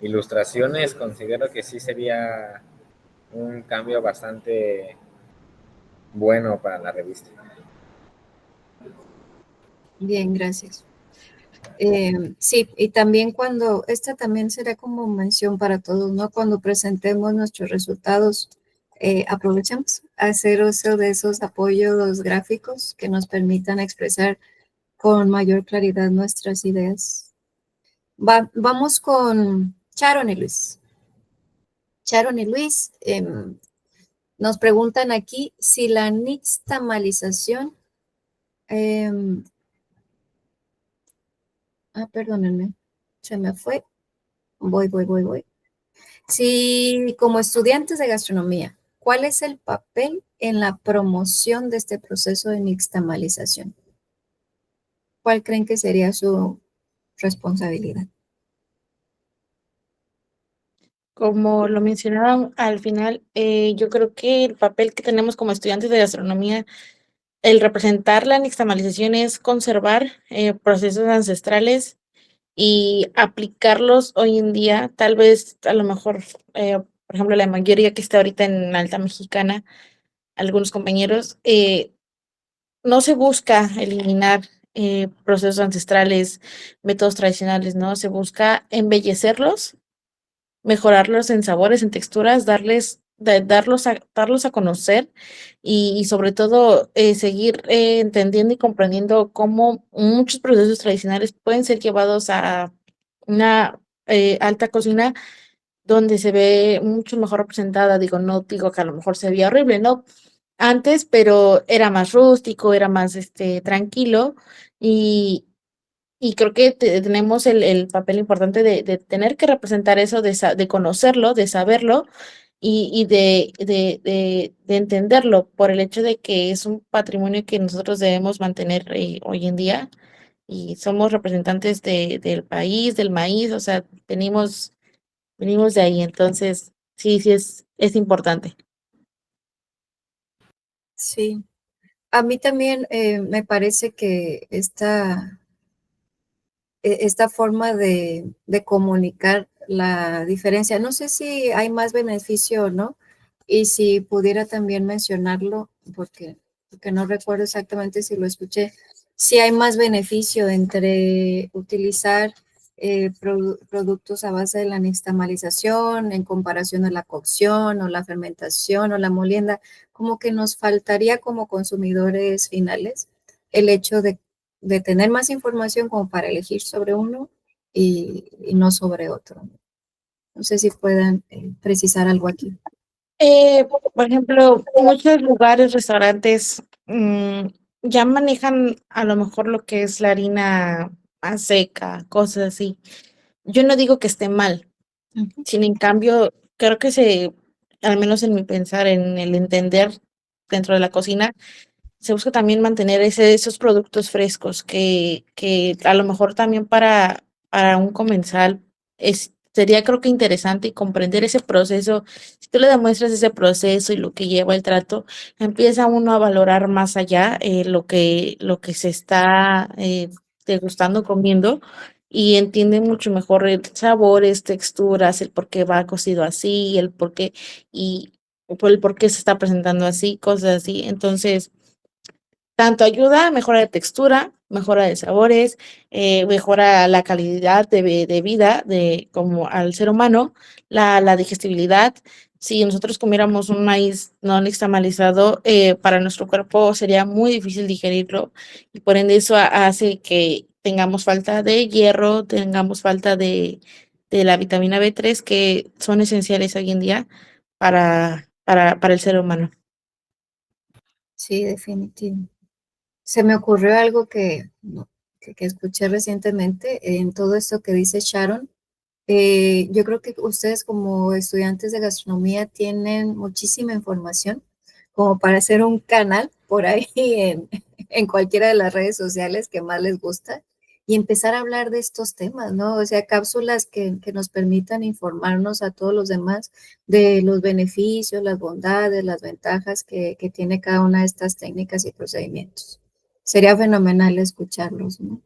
ilustraciones, considero que sí sería un cambio bastante bueno para la revista. Bien, gracias. Sí, y también esta también será como mención para todos, ¿no? Cuando presentemos nuestros resultados, aprovechamos a hacer uso de esos apoyos gráficos que nos permitan expresar con mayor claridad nuestras ideas. Vamos con Sharon y Luis. Sharon y Luis nos preguntan aquí si la nixtamalización perdónenme, se me fue. Voy. Sí, como estudiantes de gastronomía, ¿cuál es el papel en la promoción de este proceso de nixtamalización? ¿Cuál creen que sería su responsabilidad? Como lo mencionaban al final, yo creo que el papel que tenemos como estudiantes de gastronomía, el representar la nixtamalización es conservar procesos ancestrales y aplicarlos hoy en día, tal vez a lo mejor, por ejemplo, la mayoría que está ahorita en Alta Mexicana, algunos compañeros, no se busca eliminar procesos ancestrales, métodos tradicionales, ¿no? Se busca embellecerlos, mejorarlos en sabores, en texturas, darlos a conocer y sobre todo seguir entendiendo y comprendiendo cómo muchos procesos tradicionales pueden ser llevados a una alta cocina donde se ve mucho mejor representada. No digo que a lo mejor se veía horrible, ¿no? Antes, pero era más rústico, era más tranquilo y Y creo que tenemos el papel importante de tener que representar eso, de conocerlo, de saberlo y de entenderlo por el hecho de que es un patrimonio que nosotros debemos mantener hoy en día y somos representantes del país, del maíz, o sea, venimos de ahí, entonces sí, sí es importante. Sí, a mí también me parece que esta forma de comunicar la diferencia, no sé si hay más beneficio o no, y si pudiera también mencionarlo, porque no recuerdo exactamente si lo escuché, si hay más beneficio entre utilizar productos a base de la nixtamalización en comparación a la cocción o la fermentación o la molienda, como que nos faltaría como consumidores finales el hecho de tener más información como para elegir sobre uno y no sobre otro. No sé si puedan precisar algo aquí. Por ejemplo, muchos lugares, restaurantes, ya manejan a lo mejor lo que es la harina más seca, cosas así. Yo no digo que esté mal, Ujú. sino en cambio, creo que al menos en mi pensar, en el entender dentro de la cocina, se busca también mantener esos productos frescos que a lo mejor también para un comensal sería creo que interesante y comprender ese proceso. Si tú le demuestras ese proceso y lo que lleva el trato, empieza uno a valorar más allá lo que se está degustando, comiendo y entiende mucho mejor el sabores, texturas, el por qué va cocido así, el por qué y por el por qué se está presentando así, cosas así. Entonces, tanto ayuda a mejora de textura, mejora de sabores, mejora la calidad de vida como al ser humano, la digestibilidad. Si nosotros comiéramos un maíz no nixtamalizado, para nuestro cuerpo sería muy difícil digerirlo y por ende eso hace que tengamos falta de hierro, tengamos falta de la vitamina B3 que son esenciales hoy en día para el ser humano. Sí, definitivo. Se me ocurrió algo no, que escuché recientemente en todo esto que dice Sharon. Yo creo que ustedes como estudiantes de gastronomía tienen muchísima información como para hacer un canal por ahí en cualquiera de las redes sociales que más les gusta y empezar a hablar de estos temas, ¿no? O sea, cápsulas que nos permitan informarnos a todos los demás de los beneficios, las bondades, las ventajas que tiene cada una de estas técnicas y procedimientos. Sería fenomenal escucharlos, ¿no?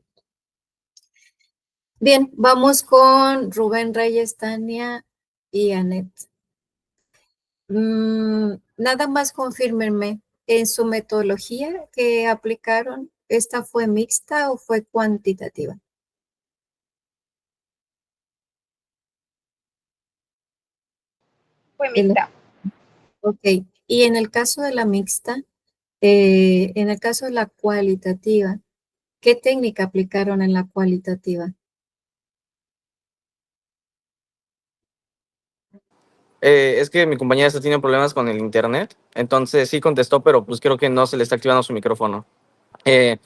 Bien, vamos con Rubén Reyes, Tania y Anet. Nada más confírmenme, en su metodología que aplicaron, ¿esta fue mixta o fue cuantitativa? Fue El- mixta. ok, y en el caso de la mixta, en el caso de la cualitativa, ¿qué técnica aplicaron en la cualitativa? Es que mi compañera está teniendo problemas con el internet, entonces sí contestó, pero pues creo que no se le está activando su micrófono. Eh,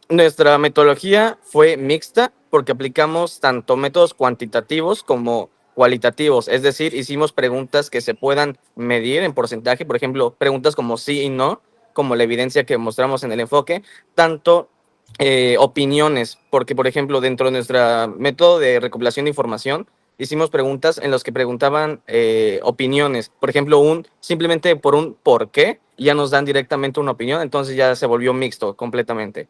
Nuestra metodología fue mixta porque aplicamos tanto métodos cuantitativos como cualitativos, es decir, hicimos preguntas que se puedan medir en porcentaje, por ejemplo, preguntas como sí y no, como la evidencia que mostramos en el enfoque, tanto opiniones, porque por ejemplo, dentro de nuestro método de recopilación de información, hicimos preguntas en las que preguntaban opiniones, por ejemplo, simplemente por un por qué, ya nos dan directamente una opinión, entonces ya se volvió mixto completamente.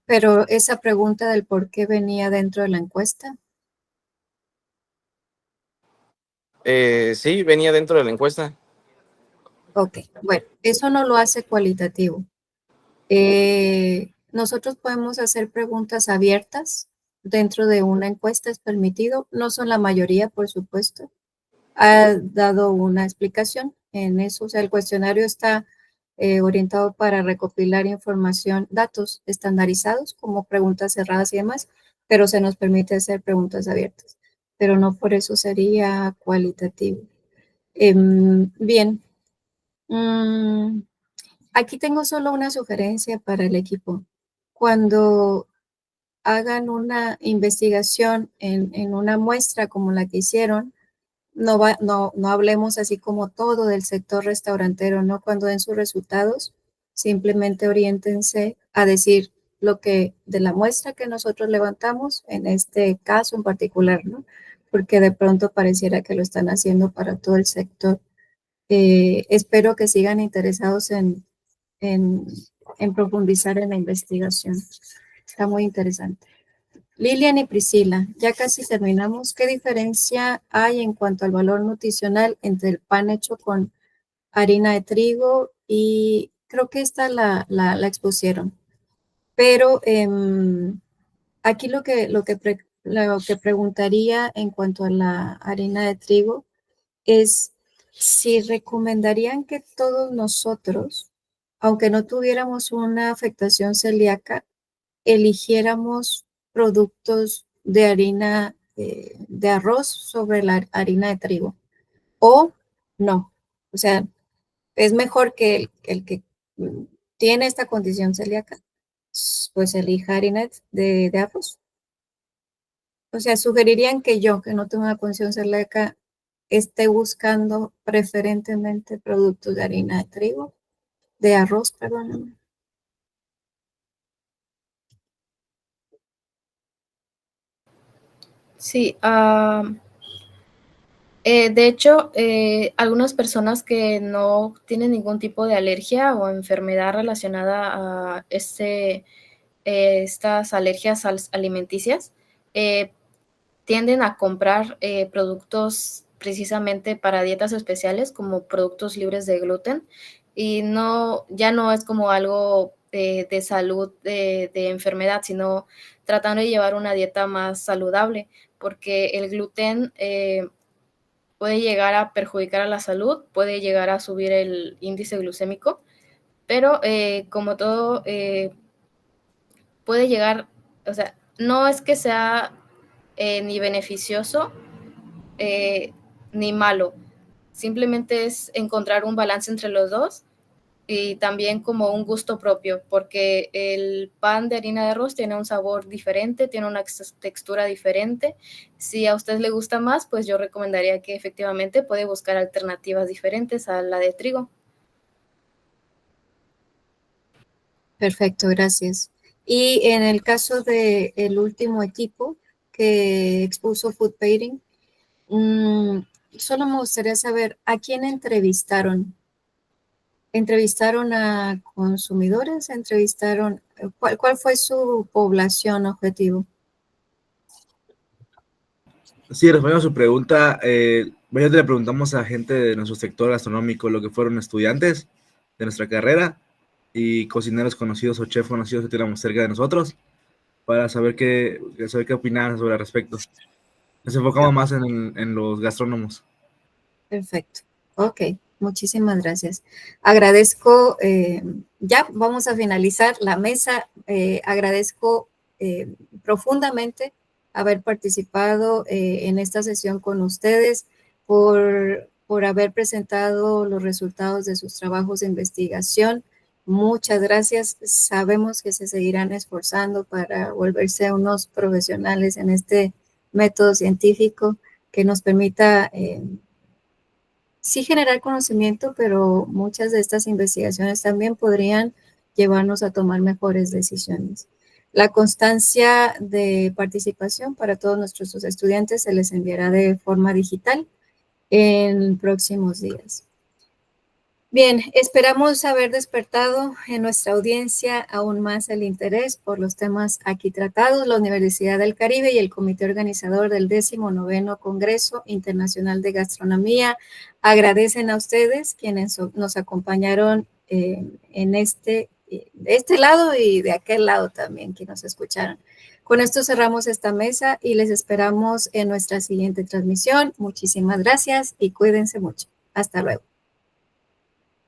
Pero esa pregunta del por qué venía dentro de la encuesta. Sí, venía dentro de la encuesta. Ok, bueno, eso no lo hace cualitativo. Nosotros podemos hacer preguntas abiertas dentro de una encuesta, es permitido. No son la mayoría, por supuesto. Ha dado una explicación en eso. O sea, el cuestionario está orientado para recopilar información, datos estandarizados como preguntas cerradas y demás, pero se nos permite hacer preguntas abiertas. Pero no por eso sería cualitativo. Bien. Aquí tengo solo una sugerencia para el equipo. cuando hagan una investigación en una muestra como la que hicieron, no hablemos así como todo del sector restaurantero, ¿no? Cuando den sus resultados, simplemente oriéntense a decir lo que de la muestra que nosotros levantamos, en este caso en particular, ¿no? Porque de pronto pareciera que lo están haciendo para todo el sector. Espero que sigan interesados en profundizar en la investigación. Está muy interesante. Lilian y Priscila, ya casi terminamos. ¿Qué diferencia hay en cuanto al valor nutricional entre el pan hecho con harina de trigo? Y creo que esta la expusieron. Pero aquí lo que preguntaría en cuanto a la harina de trigo es si recomendarían que todos nosotros, aunque no tuviéramos una afectación celíaca, eligiéramos productos de harina de arroz sobre la harina de trigo, o no. O sea, es mejor que el que tiene esta condición celíaca, pues elija harina de arroz. O sea, sugerirían que yo, que no tengo una condición celíaca, esté buscando preferentemente productos de harina de trigo, de arroz, perdón. Sí, de hecho, algunas personas que no tienen ningún tipo de alergia o enfermedad relacionada a estas alergias alimenticias, tienden a comprar productos precisamente para dietas especiales, como productos libres de gluten, y ya no es como algo de salud, de enfermedad, sino tratando de llevar una dieta más saludable, porque el gluten puede llegar a perjudicar a la salud, puede llegar a subir el índice glucémico, pero como todo, puede llegar, o sea, no es que sea ni beneficioso ni malo, simplemente es encontrar un balance entre los dos y también como un gusto propio, porque el pan de harina de arroz tiene un sabor diferente, tiene una textura diferente. Si a usted le gusta más, pues yo recomendaría que efectivamente puede buscar alternativas diferentes a la de trigo. Perfecto, gracias. Y en el caso del último equipo que expuso Food Pairing, solo me gustaría saber a quién entrevistaron. ¿Entrevistaron a consumidores? ¿Entrevistaron? ¿Cuál fue su población objetivo? Sí, respondiendo a su pregunta, ya le preguntamos a gente de nuestro sector gastronómico, lo que fueron estudiantes de nuestra carrera y cocineros conocidos o chefs conocidos que tuviéramos cerca de nosotros, para saber qué opinaban sobre el respecto. Nos enfocamos más en los gastrónomos. Perfecto. Ok, muchísimas gracias. Agradezco, ya vamos a finalizar la mesa. Agradezco profundamente haber participado en esta sesión con ustedes, por haber presentado los resultados de sus trabajos de investigación. Muchas gracias. Sabemos que se seguirán esforzando para volverse unos profesionales en este método científico que nos permita sí generar conocimiento, pero muchas de estas investigaciones también podrían llevarnos a tomar mejores decisiones. La constancia de participación para todos nuestros estudiantes se les enviará de forma digital en próximos días. Bien, esperamos haber despertado en nuestra audiencia aún más el interés por los temas aquí tratados. La Universidad del Caribe y el comité organizador del 19º Congreso Internacional de Gastronomía agradecen a ustedes quienes nos acompañaron en de este lado y de aquel lado también, que nos escucharon. Con esto cerramos esta mesa y les esperamos en nuestra siguiente transmisión. Muchísimas gracias y cuídense mucho. Hasta luego.